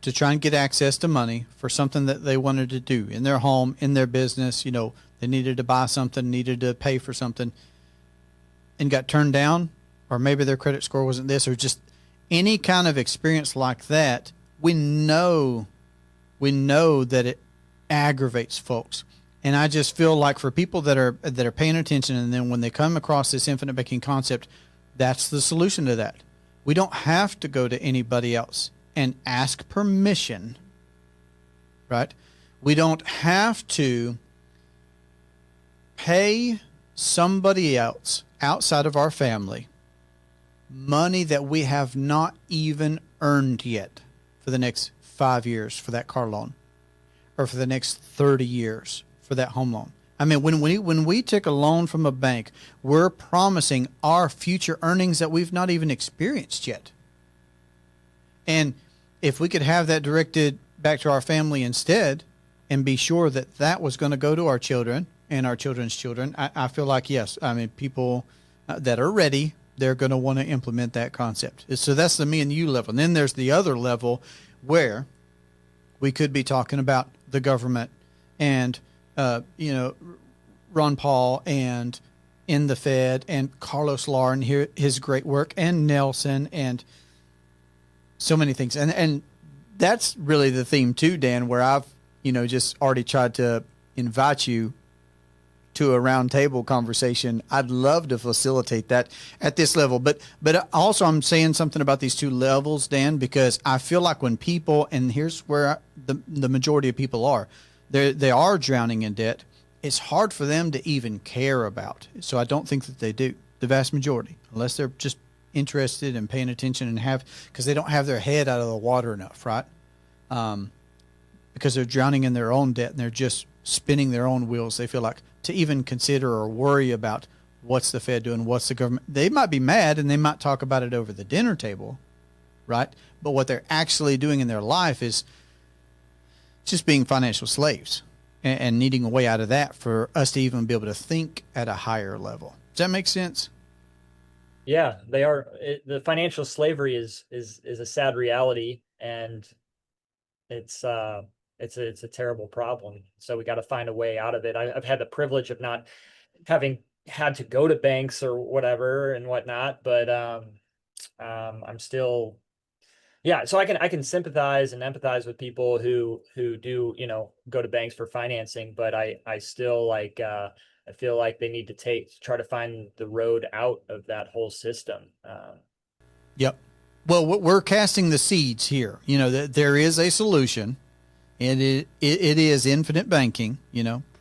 to try and get access to money for something that they wanted to do in their home, in their business. They needed to buy something, needed to pay for something, and got turned down, or maybe their credit score wasn't this, or just any kind of experience like that. We know that it aggravates folks. And I just feel like for people that are paying attention, and then when they come across this infinite banking concept, that's the solution to that. We don't have to go to anybody else and ask permission, right? We don't have to pay somebody else outside of our family money that we have not even earned yet for the next 5 years for that car loan, or for the next 30 years for that home loan. I mean, when we take a loan from a bank, we're promising our future earnings that we've not even experienced yet. And if we could have that directed back to our family instead, and be sure that that was going to go to our children and our children's children, I feel like, yes, I mean, people that are ready, they're going to want to implement that concept. So that's the me and you level. And then there's the other level where we could be talking about the government and, Ron Paul and in the Fed and Carlos Lauren, his great work, and Nelson and so many things. And that's really the theme too, Dan, where I've, just already tried to invite you to a round table conversation. I'd love to facilitate that at this level. But also I'm saying something about these two levels, Dan, because I feel like when people, and here's where the majority of people are, they are drowning in debt. It's hard for them to even care about. So I don't think that they do, the vast majority, unless they're just interested and paying attention and because they don't have their head out of the water enough, right? Because they're drowning in their own debt and they're just spinning their own wheels. They feel like to even consider or worry about what's the Fed doing, what's the government. They might be mad and they might talk about it over the dinner table, right? But what they're actually doing in their life is just being financial slaves and needing a way out of that for us to even be able to think at a higher level. Does that make sense? Yeah, they are. The financial slavery is a sad reality, and it's a terrible problem. So we got to find a way out of it. I've had the privilege of not having had to go to banks or whatever and whatnot, but I'm still, yeah. So I can sympathize and empathize with people who do, go to banks for financing, but I still I feel like they need to try to find the road out of that whole system. Yep. Well, we're casting the seeds here. That there is a solution, and it is infinite banking.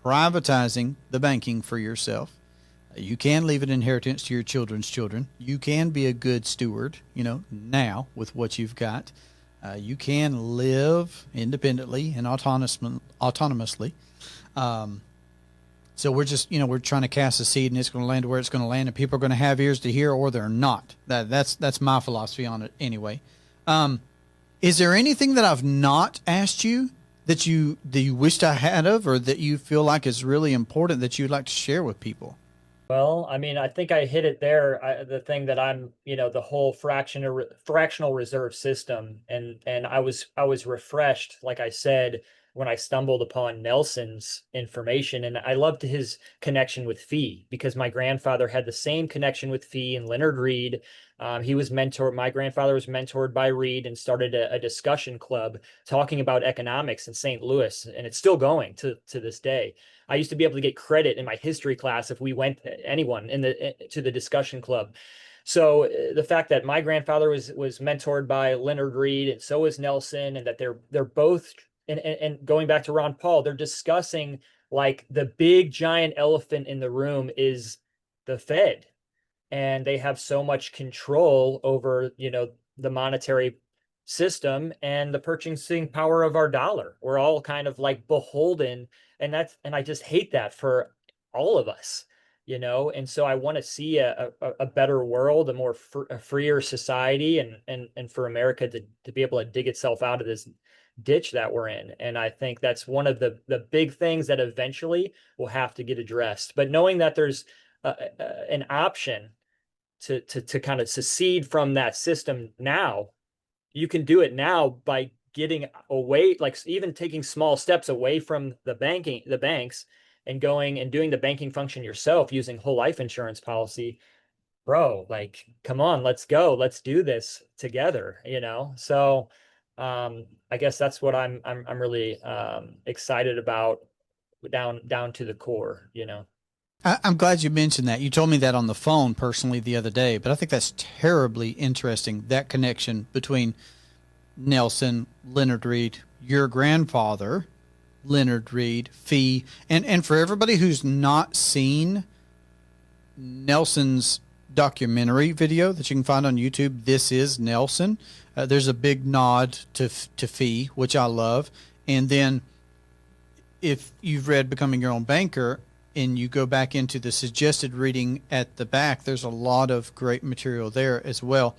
Privatizing the banking for yourself. You can leave an inheritance to your children's children. You can be a good steward. Now with what you've got, you can live independently and autonomously. So we're just, we're trying to cast a seed, and it's going to land where it's going to land, and people are going to have ears to hear, or they're not. That's my philosophy on it anyway. Is there anything that I've not asked you that you wished I had of, or that you feel like is really important that you'd like to share with people? Well, I mean, I think I hit it there. The thing that I'm, the whole fractional reserve system, and I was refreshed, like I said, when I stumbled upon Nelson's information, and I loved his connection with fee, because my grandfather had the same connection with fee and Leonard Reed. My grandfather was mentored by Reed and started a discussion club talking about economics in St. Louis, and it's still going to this day. I used to be able to get credit in my history class if we went, anyone to the discussion club. So the fact that my grandfather was mentored by Leonard Reed, and so is Nelson, and that they're both, and going back to Ron Paul, they're discussing like the big giant elephant in the room is the Fed, and they have so much control over, the monetary system and the purchasing power of our dollar. We're all kind of like beholden, and I just hate that for all of us, and so I want to see a better world, a more a freer society, and for America to be able to dig itself out of this ditch that we're in. And I think that's one of the big things that eventually will have to get addressed. But knowing that there's an option to kind of secede from that system now, you can do it now by getting away, like even taking small steps away from the banks, and going and doing the banking function yourself using whole life insurance policy. Bro, like, come on, let's go. Let's do this together, So I guess that's what I'm really excited about down to the core, I'm glad you mentioned that. You told me that on the phone personally the other day, but I think that's terribly interesting, that connection between Nelson, Leonard Reed, your grandfather, Leonard Reed, Fee, and for everybody who's not seen Nelson's documentary video that you can find on YouTube, This Is Nelson. There's a big nod to Fee, which I love. And then if you've read Becoming Your Own Banker and you go back into the suggested reading at the back, there's a lot of great material there as well.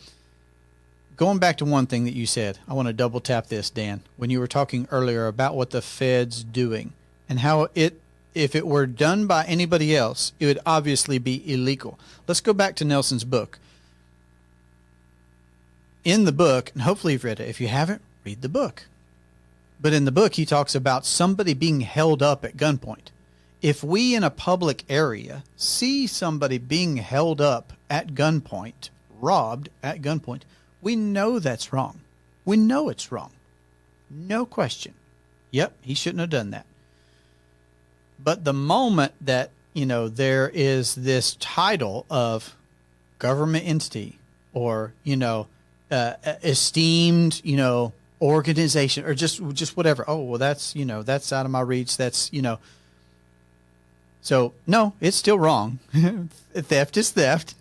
Going back to one thing that you said, I want to double tap this, Dan, when you were talking earlier about what the Fed's doing and how if it were done by anybody else, it would obviously be illegal. Let's go back to Nelson's book. in the book, and hopefully you've read it. If you haven't, read the book. But in the book, he talks about somebody being held up at gunpoint. If we in a public area see somebody being held up at gunpoint, robbed at gunpoint, we know that's wrong. We know it's wrong. No question. Yep, he shouldn't have done that. But the moment that, there is this title of government entity or, esteemed, organization or just whatever. Oh, well, that's, that's out of my reach. That's, So no, it's still wrong. Theft is theft.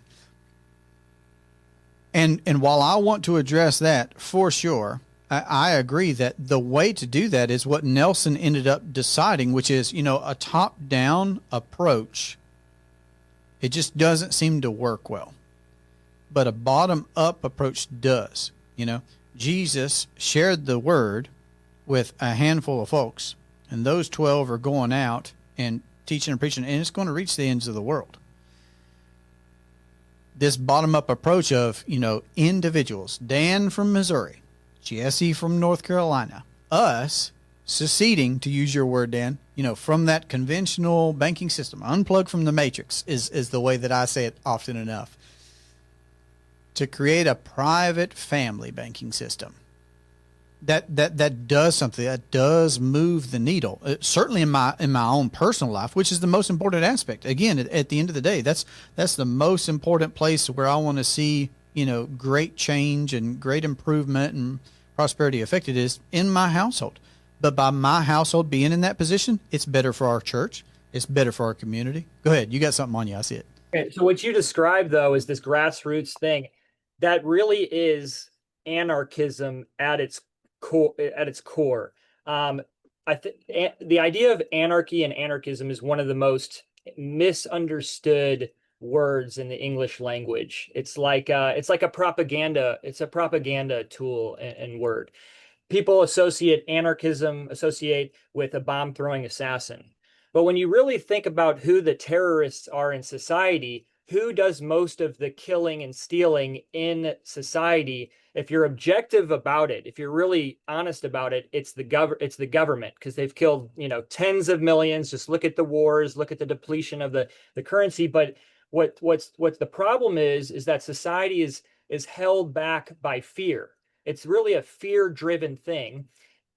And while I want to address that for sure, I agree that the way to do that is what Nelson ended up deciding, which is, a top-down approach. It just doesn't seem to work well. But a bottom-up approach does. Jesus shared the word with a handful of folks, and those 12 are going out and teaching and preaching, and it's going to reach the ends of the world. This bottom-up approach of, individuals, Dan from Missouri, Jesse from North Carolina, us seceding, to use your word, Dan, from that conventional banking system, unplug from the matrix is the way that I say it often enough, to create a private family banking system. That does something. That does move the needle. Certainly in my own personal life, which is the most important aspect. Again, at the end of the day, that's the most important place where I want to see great change and great improvement and prosperity affected is in my household. But by my household being in that position, it's better for our church. It's better for our community. Go ahead. You got something on you. I see it. Okay, so what you described though is this grassroots thing that really is anarchism at its core. I think the idea of anarchy and anarchism is one of the most misunderstood words in the English language. It's like a propaganda. It's a propaganda tool and word. People associate anarchism with a bomb throwing assassin. But when you really think about who the terrorists are in society, who does most of the killing and stealing in society, if you're objective about it, if you're really honest about it, it's the government, because they've killed, tens of millions. Just look at the wars, look at the depletion of the currency. But what's the problem is that society is held back by fear. It's really a fear-driven thing.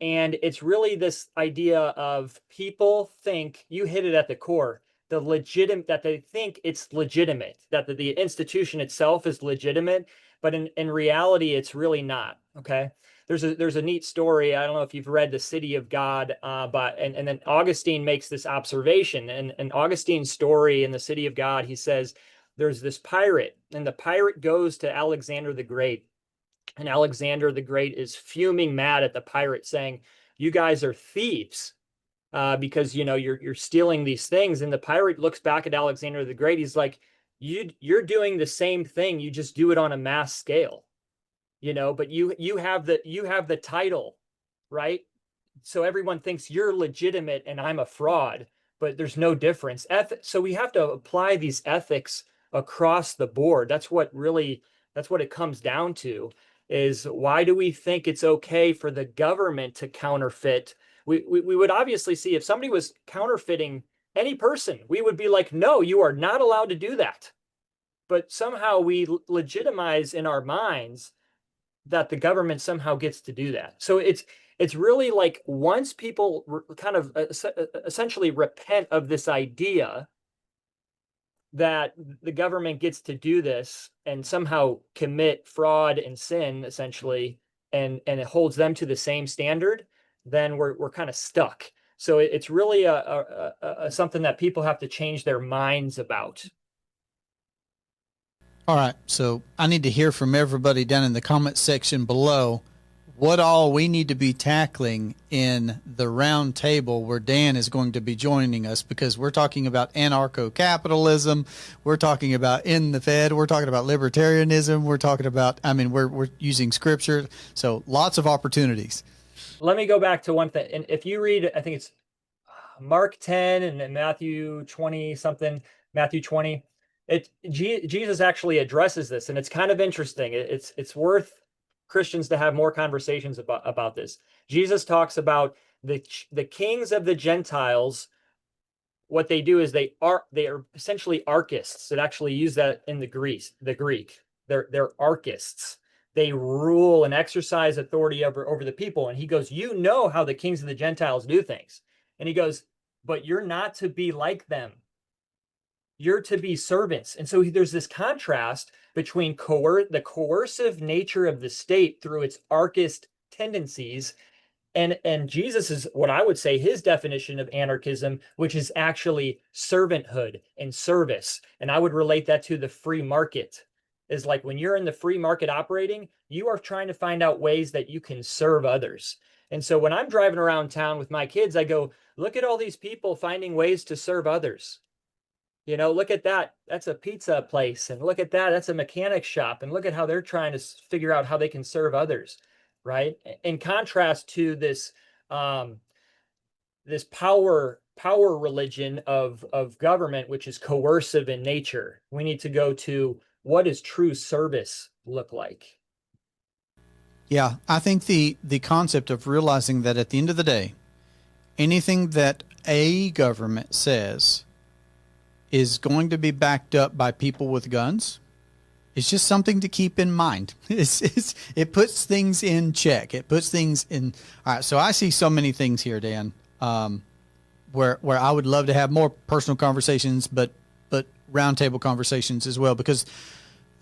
And it's really this idea of people think, you hit it at the core, that they think it's legitimate, that the institution itself is legitimate, but in reality, it's really not. Okay. There's a neat story. I don't know if you've read The City of God, but then Augustine makes this observation, and Augustine's story in The City of God, he says, there's this pirate, and the pirate goes to Alexander the Great. And Alexander the Great is fuming mad at the pirate, saying, "You guys are thieves because you're stealing these things." And the pirate looks back at Alexander the Great. He's like, "You're doing the same thing. You just do it on a mass scale, But you have the title, right? So everyone thinks you're legitimate and I'm a fraud, but there's no difference. So we have to apply these ethics across the board. That's what it comes down to. Is why do we think it's okay for the government to counterfeit? We would obviously see if somebody was counterfeiting any person, we would be like, no, you are not allowed to do that. But somehow we legitimize in our minds that the government somehow gets to do that. So it's really like once people kind of essentially repent of this idea that the government gets to do this and somehow commit fraud and sin, essentially, and it holds them to the same standard, then we're kind of stuck. So it's really a something that people have to change their minds about. All right. So I need to hear from everybody down in the comment section below what all we need to be tackling in the round table where Dan is going to be joining us, because we're talking about anarcho-capitalism. We're talking about in the Fed. We're talking about libertarianism. We're talking about, we're using scripture. So lots of opportunities. Let me go back to one thing. And if you read, I think it's Mark 10 and Matthew 20 something, Matthew 20, Jesus actually addresses this, and it's kind of interesting. It's worth Christians to have more conversations about this. Jesus talks about the kings of the Gentiles. What they do is they are essentially archists. It actually use that in the Greek. They're archists. They rule and exercise authority over the people. And he goes, you know how the kings of the Gentiles do things. And he goes, but you're not to be like them. You're to be servants. And so there's this contrast between the coercive nature of the state through its archist tendencies and Jesus is what I would say his definition of anarchism, which is actually servanthood and service. And I would relate that to the free market. Is like when you're in the free market operating, you are trying to find out ways that you can serve others. And so when I'm driving around town with my kids, I go, look at all these people finding ways to serve others. You know, look at that. That's a pizza place. And look at that. That's a mechanic shop. And look at how they're trying to figure out how they can serve others. Right. In contrast to this this power religion of government, which is coercive in nature. We need to go to what does true service look like? Yeah, I think the concept of realizing that at the end of the day, anything that a government says is going to be backed up by people with guns. It's just something to keep in mind. It puts things in check. It puts things in. All right. So I see so many things here, Dan, where I would love to have more personal conversations, but roundtable conversations as well, because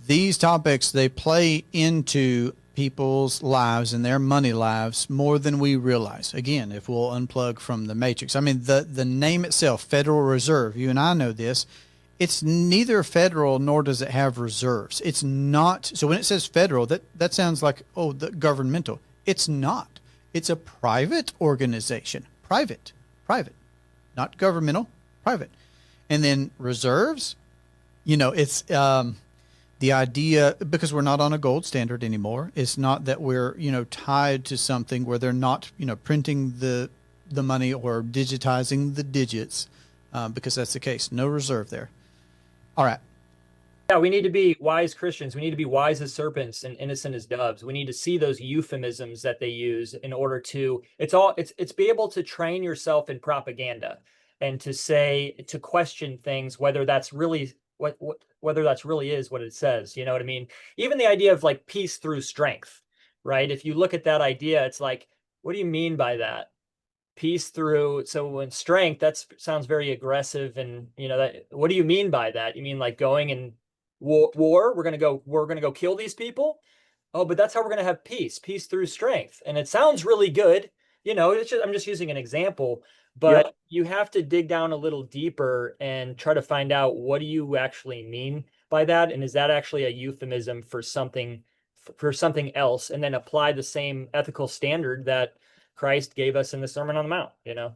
these topics, they play into people's lives and their money lives more than we realize. Again, if we'll unplug from the matrix. I mean, the name itself, Federal Reserve, you and I know this. It's neither federal nor does it have reserves. It's not. So when it says federal, that sounds like, oh, the governmental. It's not. It's a private organization. Private, not governmental, private. And then reserves, you know, it's the idea, because we're not on a gold standard anymore. It's not that we're, you know, tied to something where they're not, you know, printing the money or digitizing the digits, because that's the case. No reserve there. All right. Yeah, we need to be wise Christians. We need to be wise as serpents and innocent as doves. We need to see those euphemisms that they use in order to, it's be able to train yourself in propaganda and to question things, whether that's really whether that's really is what it says. You know what I mean? Even the idea of like peace through strength, right? If you look at that idea, it's like, what do you mean by that? Peace through, so when strength, that sounds very aggressive, and you know that. What do you mean by that? You mean like going and war? We're gonna go kill these people? Oh, but that's how we're gonna have peace through strength, and it sounds really good. You know, I'm just using an example, but you have to dig down a little deeper and try to find out what do you actually mean by that, and is that actually a euphemism for something else, and then apply the same ethical standard that Christ gave us in the Sermon on the Mount, you know?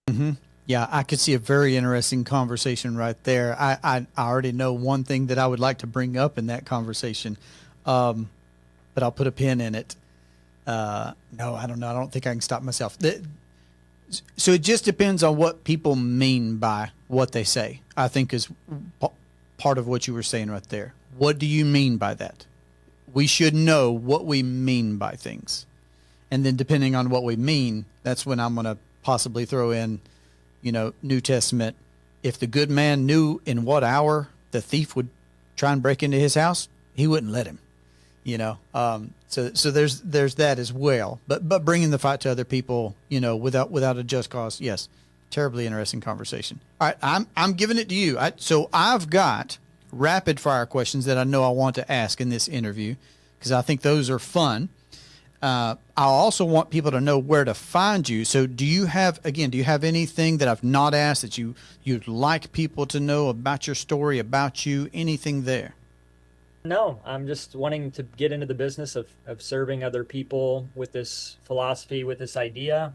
Mm-hmm. Yeah, I could see a very interesting conversation right there. I already know one thing that I would like to bring up in that conversation, but I'll put a pin in it. No, I don't know. I don't think I can stop myself. So it just depends on what people mean by what they say, I think is part of what you were saying right there. What do you mean by that? We should know what we mean by things. And then depending on what we mean, that's when I'm going to possibly throw in, you know, New Testament. If the good man knew in what hour the thief would try and break into his house, he wouldn't let him, you know. So there's that as well. But bringing the fight to other people, you know, without a just cause, yes, terribly interesting conversation. All right, I'm giving it to you. So I've got rapid fire questions that I know I want to ask in this interview because I think those are fun. I also want people to know where to find you. So do you have anything that I've not asked that you'd like people to know about your story, about you, anything there? No, I'm just wanting to get into the business of serving other people with this philosophy, with this idea,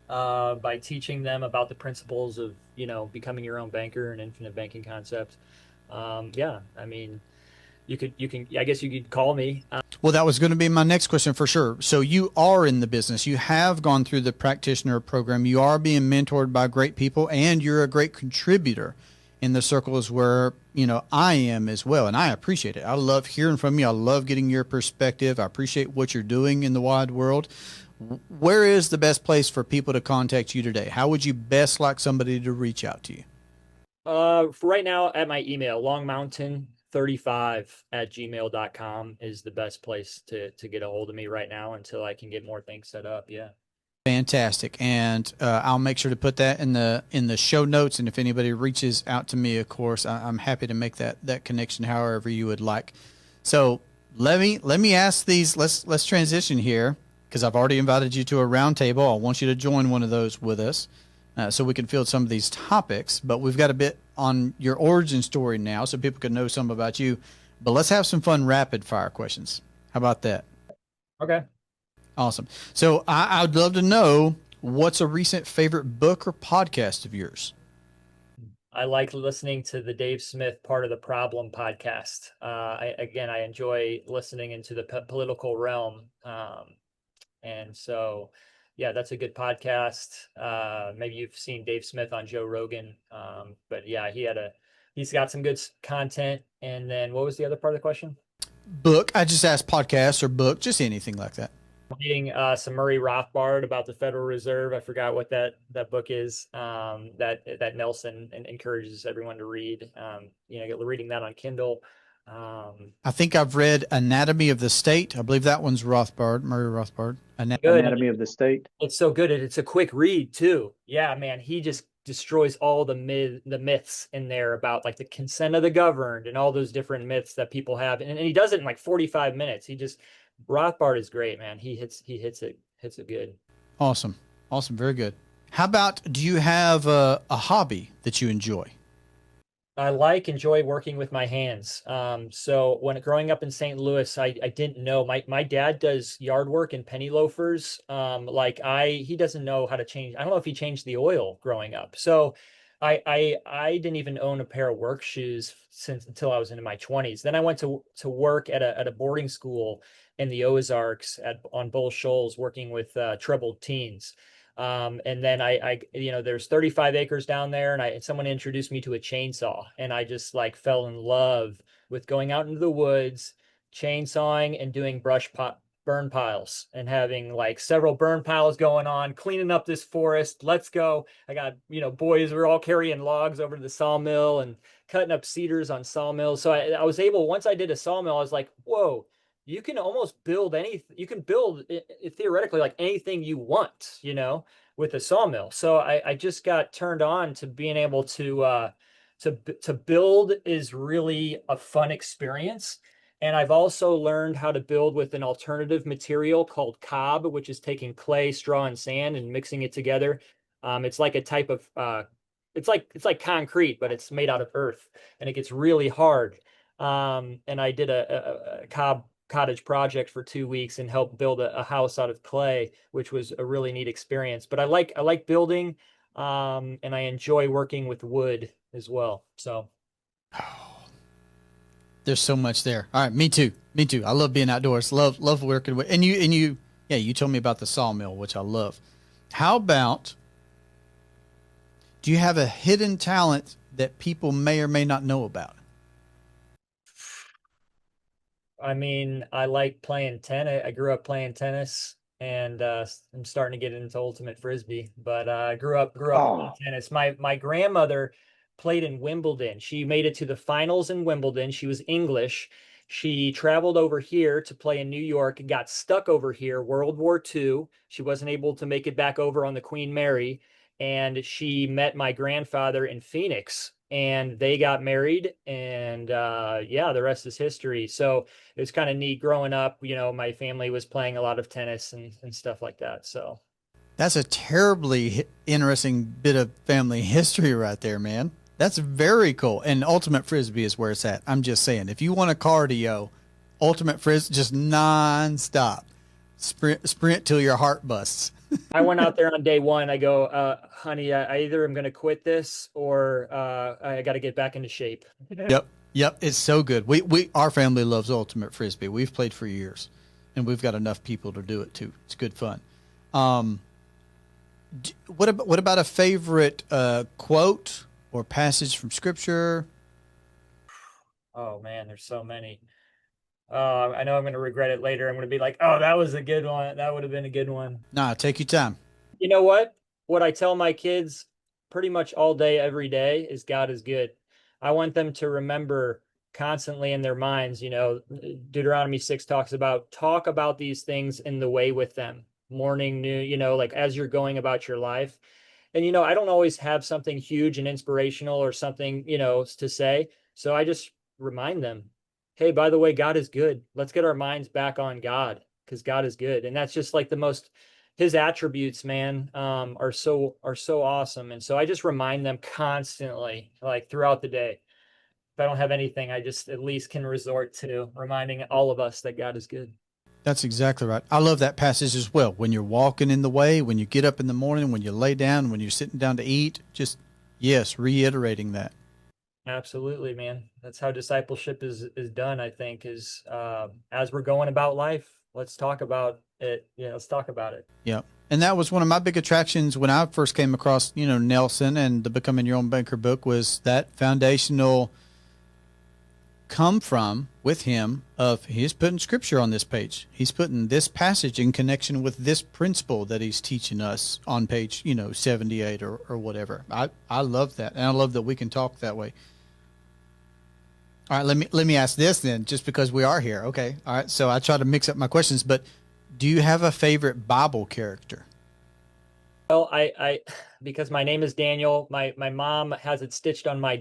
by teaching them about the principles of, you know, becoming your own banker and infinite banking concept. Yeah, I mean, I guess you could call me. Well, that was going to be my next question for sure. So you are in the business. You have gone through the practitioner program. You are being mentored by great people, and you're a great contributor in the circles where, I am as well. And I appreciate it. I love hearing from you. I love getting your perspective. I appreciate what you're doing in the wide world. Where is the best place for people to contact you today? How would you best like somebody to reach out to you? For right now, at my email, longmountain35@gmail.com is the best place to get a hold of me right now until I can get more things set up. Yeah. Fantastic. And I'll make sure to put that in the show notes. And if anybody reaches out to me, of course, I'm happy to make that connection however you would like. So let me ask these. Let's transition here, because I've already invited you to a round table. I want you to join one of those with us, so we can field some of these topics. But we've got a bit on your origin story now, so people can know some about you. But let's have some fun rapid fire questions. How about that? Okay. Awesome. So I'd love to know, what's a recent favorite book or podcast of yours? I like listening to the Dave Smith Part of the Problem podcast. I enjoy listening into the political realm. And so, yeah, that's a good podcast. Maybe you've seen Dave Smith on Joe Rogan. But yeah, he's got some good content. And then what was the other part of the question? Book. I just asked podcast or book, just anything like that. Reading some Murray Rothbard about the Federal Reserve. I forgot what that book is. That Nelson encourages everyone to read. Reading that on Kindle. I think I've read Anatomy of the State. I believe that one's Rothbard, Murray Rothbard. Anatomy of the State. It's so good. It's a quick read too. Yeah, man, he just destroys all the myths in there about like the consent of the governed and all those different myths that people have. And he does it in like 45 minutes. Rothbard is great, man. He hits it good. Awesome. Very good. How about, do you have a hobby that you enjoy? I enjoy working with my hands. So growing up in St. Louis, I didn't know my dad does yard work and penny loafers. He doesn't know how to change. I don't know if he changed the oil growing up. So I didn't even own a pair of work shoes until I was in my 20s. Then I went to work at a boarding school in the Ozarks on Bull Shoals, working with troubled teens. And then there's 35 acres down there, and someone introduced me to a chainsaw, and I just fell in love with going out into the woods, chainsawing and doing burn piles, and having several burn piles going on, cleaning up this forest. Let's go. I got, boys, we're all carrying logs over to the sawmill and cutting up cedars on sawmills. So I was able, once I did a sawmill, I was like, whoa, you can almost build anything. You can build theoretically anything you want, with a sawmill. So I just got turned on to being able to build is really a fun experience. And I've also learned how to build with an alternative material called cob, which is taking clay, straw, and sand and mixing it together. It's like a type of it's like concrete, but it's made out of earth, and it gets really hard. And I did a cob cottage project for 2 weeks and helped build a house out of clay, which was a really neat experience. But I like building, and I enjoy working with wood as well. So there's so much there. All right, me too. I love being outdoors. Love working with, and you told me about the sawmill, which I love. How about, do you have a hidden talent that people may or may not know about? I mean, I like playing tennis. I grew up playing tennis, and I'm starting to get into ultimate frisbee. But I grew up playing tennis. My grandmother played in Wimbledon. She made it to the finals in Wimbledon. She was English. She traveled over here to play in New York, got stuck over here, World War II. She wasn't able to make it back over on the Queen Mary. And she met my grandfather in Phoenix, and they got married, and the rest is history. So it was kind of neat growing up. My family was playing a lot of tennis and stuff like that. So that's a terribly interesting bit of family history right there, man. That's very cool. And ultimate frisbee is where it's at. I'm just saying, if you want a cardio, ultimate frisbee, just nonstop, sprint till your heart busts. I went out there on day one. I go, honey, I either am going to quit this or I got to get back into shape. Yep. It's so good. Our family loves ultimate frisbee. We've played for years, and we've got enough people to do it too. It's good fun. What about a favorite quote or passage from scripture? Oh man, there's so many. I know I'm going to regret it later. I'm going to be like, oh, that was a good one. That would have been a good one. Nah, take your time. You know what? What I tell my kids pretty much all day, every day is God is good. I want them to remember constantly in their minds, Deuteronomy 6 talk about these things in the way with them, morning, noon, like as you're going about your life. And, I don't always have something huge and inspirational or something, to say. So I just remind them, hey, by the way, God is good. Let's get our minds back on God because God is good. And that's just like his attributes, man, are so awesome. And so I just remind them constantly, like throughout the day. If I don't have anything, I just at least can resort to reminding all of us that God is good. That's exactly right. I love that passage as well. When you're walking in the way, when you get up in the morning, when you lay down, when you're sitting down to eat, just, yes, reiterating that. Absolutely, man. That's how discipleship is done, I think, is as we're going about life, let's talk about it. Yeah, let's talk about it. Yeah. And that was one of my big attractions when I first came across, Nelson and the Becoming Your Own Banker book, was that foundational come from with him of he's putting scripture on this page. He's putting this passage in connection with this principle that he's teaching us on page, 78 or whatever. I love that. And I love that we can talk that way. All right, let me ask this then, just because we are here. Okay. All right. So I try to mix up my questions, but do you have a favorite Bible character? Well, I because my name is Daniel, my mom has it stitched on my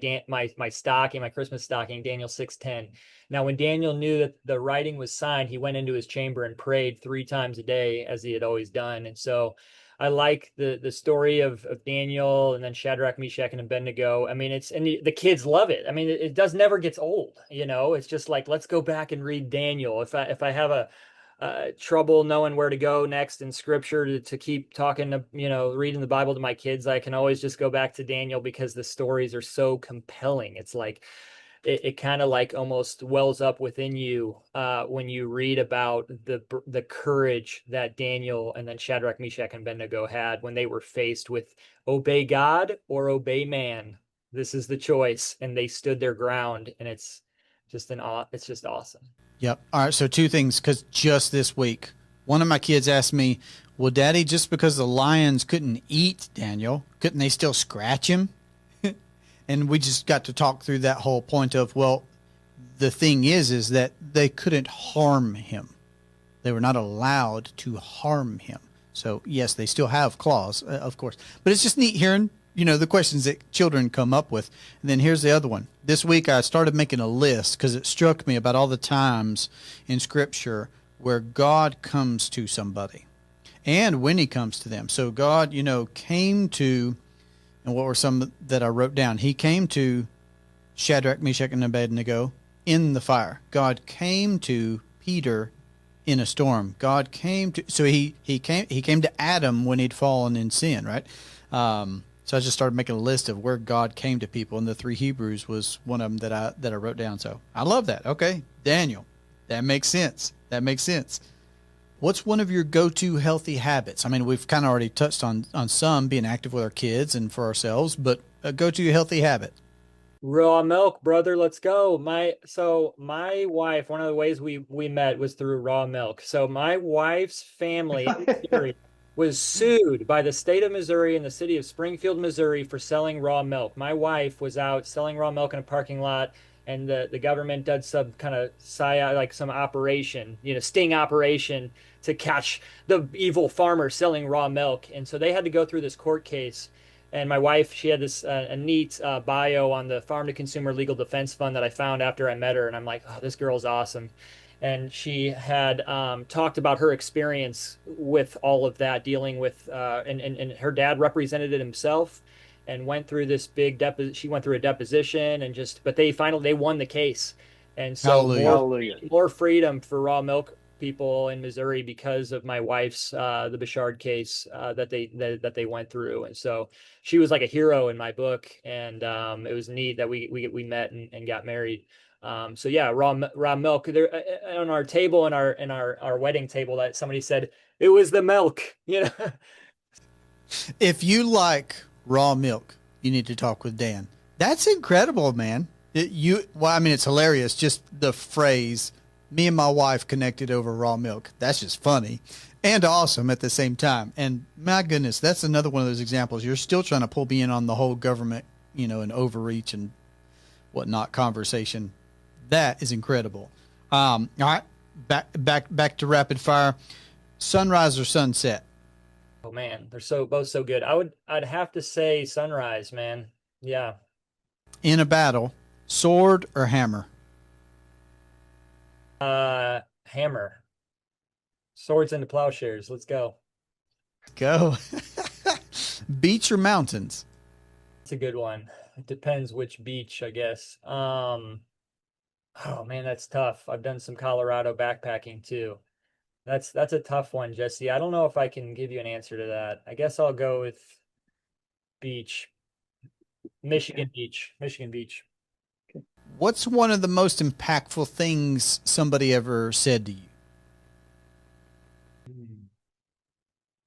stocking, my Christmas stocking, Daniel 6:10. Now, when Daniel knew that the writing was signed, he went into his chamber and prayed 3 times a day, as he had always done. And so I like the story of Daniel and then Shadrach, Meshach, and Abednego. I mean, the kids love it. I mean, it does never gets old, It's just like, let's go back and read Daniel. If I have a trouble knowing where to go next in scripture to keep talking to, reading the Bible to my kids, I can always just go back to Daniel because the stories are so compelling. It's like, it kind of like almost wells up within you when you read about the courage that Daniel and then Shadrach, Meshach, and Abednego had when they were faced with obey God or obey man. This is the choice. And they stood their ground, and it's just awesome. Yep. All right. So 2 things, because just this week, one of my kids asked me, well, Daddy, just because the lions couldn't eat Daniel, couldn't they still scratch him? And we just got to talk through that whole point of, well, the thing is that they couldn't harm him. They were not allowed to harm him. So, yes, they still have claws, of course. But it's just neat hearing, the questions that children come up with. And then here's the other one. This week I started making a list because it struck me about all the times in Scripture where God comes to somebody and when he comes to them. So God, came to, and what were some that I wrote down? He came to Shadrach, Meshach, and Abednego in the fire. God came to Peter in a storm. God came to, so he came to Adam when he'd fallen in sin, right? So I just started making a list of where God came to people, and the 3 Hebrews was one of them that I wrote down. So I love that. Okay, Daniel, that makes sense. That makes sense. What's one of your go-to healthy habits? I mean, we've kind of already touched on some, being active with our kids and for ourselves, but a go-to healthy habit. Raw milk, brother. Let's go. My wife, one of the ways we met was through raw milk. So my wife's family was sued by the state of Missouri and the city of Springfield, Missouri for selling raw milk. My wife was out selling raw milk in a parking lot, and the government did some kind of some operation, sting operation to catch the evil farmer selling raw milk. And so they had to go through this court case. And my wife, she had this a neat bio on the Farm to Consumer Legal Defense Fund that I found after I met her. And I'm like, oh, this girl's awesome. And she had talked about her experience with all of that, dealing with, and her dad represented it himself and went through this big she went through a deposition and but they won the case. And so more freedom for raw milk people in Missouri because of my wife's, the Bouchard case that they went through. And so she was like a hero in my book. And it was neat that we met and got married. So yeah, raw milk there on our table, in our wedding table, that somebody said it was the milk, If you like raw milk, you need to talk with Dan. That's incredible, man. Well, I mean, it's hilarious. Just the phrase, me and my wife connected over raw milk. That's just funny and awesome at the same time. And my goodness, that's another one of those examples. You're still trying to pull me in on the whole government, and overreach and whatnot conversation. That is incredible. All right, back to rapid fire. Sunrise or sunset? Oh man, they're both so good. I'd have to say sunrise, man. Yeah. In a battle, sword or hammer? Hammer. Swords into plowshares. Let's go. Go. Beach or mountains? That's a good one. It depends which beach, I guess. Oh man, that's tough. I've done some Colorado backpacking too. That's a tough one, Jesse. I don't know if I can give you an answer to that. I guess I'll go with beach. Michigan Beach. Michigan Beach. What's one of the most impactful things somebody ever said to you?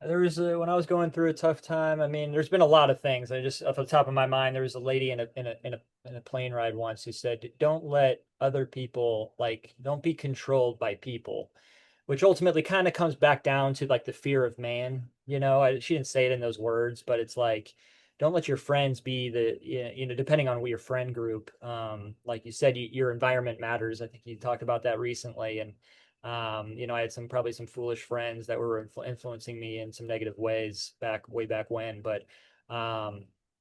There was when I was going through a tough time. I mean, there's been a lot of things. I just off the top of my mind, there was a lady in a plane ride once who said, "Don't let other people don't be controlled by people," which ultimately kind of comes back down to like the fear of man. She didn't say it in those words, but it's like, don't let your friends be depending on what your friend group. Like you said, your environment matters. I think you talked about that recently, and I had probably some foolish friends that were influencing me in some negative ways way back when. But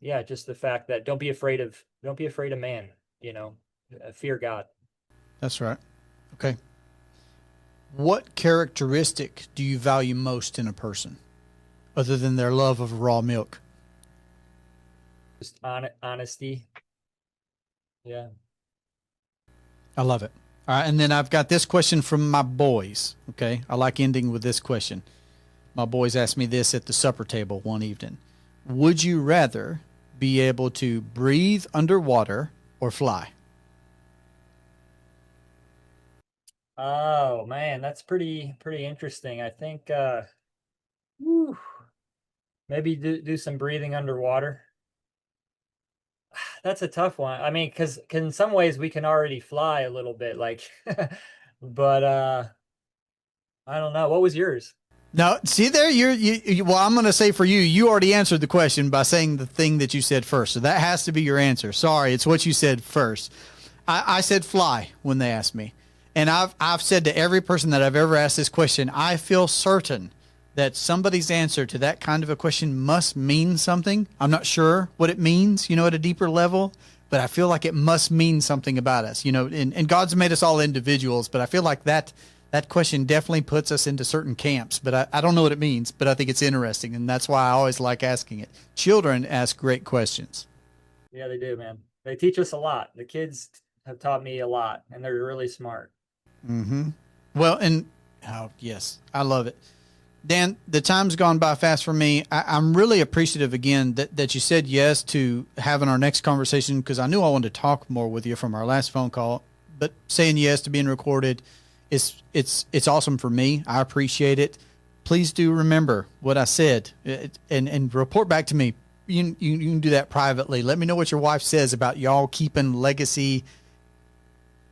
yeah, just the fact that don't be afraid of man. Fear God. That's right. Okay. What characteristic do you value most in a person, other than their love of raw milk? Just honesty. Yeah. I love it. All right, and then I've got this question from my boys. Okay, I like ending with this question. My boys asked me this at the supper table one evening. Would you rather be able to breathe underwater or fly? Oh man, that's pretty interesting. I think maybe do some breathing underwater. That's a tough one. I mean, because in some ways we can already fly a little bit, but I don't know. What was yours? No, see there, well, I'm going to say for you, you already answered the question by saying the thing that you said first. So that has to be your answer. Sorry, it's what you said first. I said fly when they asked me. And I've said to every person that I've ever asked this question, I feel certain that somebody's answer to that kind of a question must mean something. I'm not sure what it means, at a deeper level, but I feel like it must mean something about us, and God's made us all individuals, but I feel like that question definitely puts us into certain camps, but I don't know what it means, but I think it's interesting. And that's why I always like asking it. Children ask great questions. Yeah, they do, man. They teach us a lot. The kids have taught me a lot, and they're really smart. Mm-hmm. Well, and yes, I love it. Dan, the time's gone by fast for me. I'm really appreciative again that you said yes to having our next conversation, because I knew I wanted to talk more with you from our last phone call. But saying yes to being recorded, it's awesome for me. I appreciate it. Please do remember what I said and report back to me. You can do that privately. Let me know what your wife says about y'all keeping legacy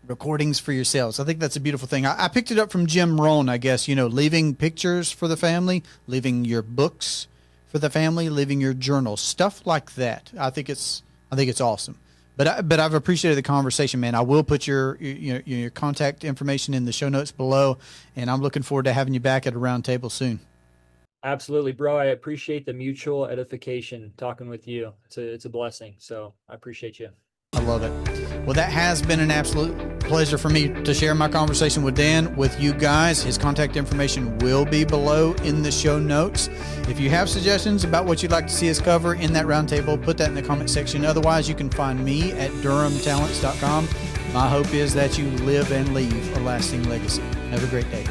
recordings for yourselves. I think that's a beautiful thing. I picked it up from Jim Rohn, I guess, leaving pictures for the family, leaving your books for the family, leaving your journal, stuff like that. I think it's awesome. But I've appreciated the conversation, man. I will put your contact information in the show notes below, and I'm looking forward to having you back at a round table soon. Absolutely, bro. I appreciate the mutual edification talking with you. It's a blessing. So I appreciate you. I love it. Well, that has been an absolute pleasure for me to share my conversation with Dan with you guys. His contact information will be below in the show notes. If you have suggestions about what you'd like to see us cover in that roundtable, put that in the comment section. Otherwise, you can find me at durhamtalents.com. My hope is that you live and leave a lasting legacy. Have a great day.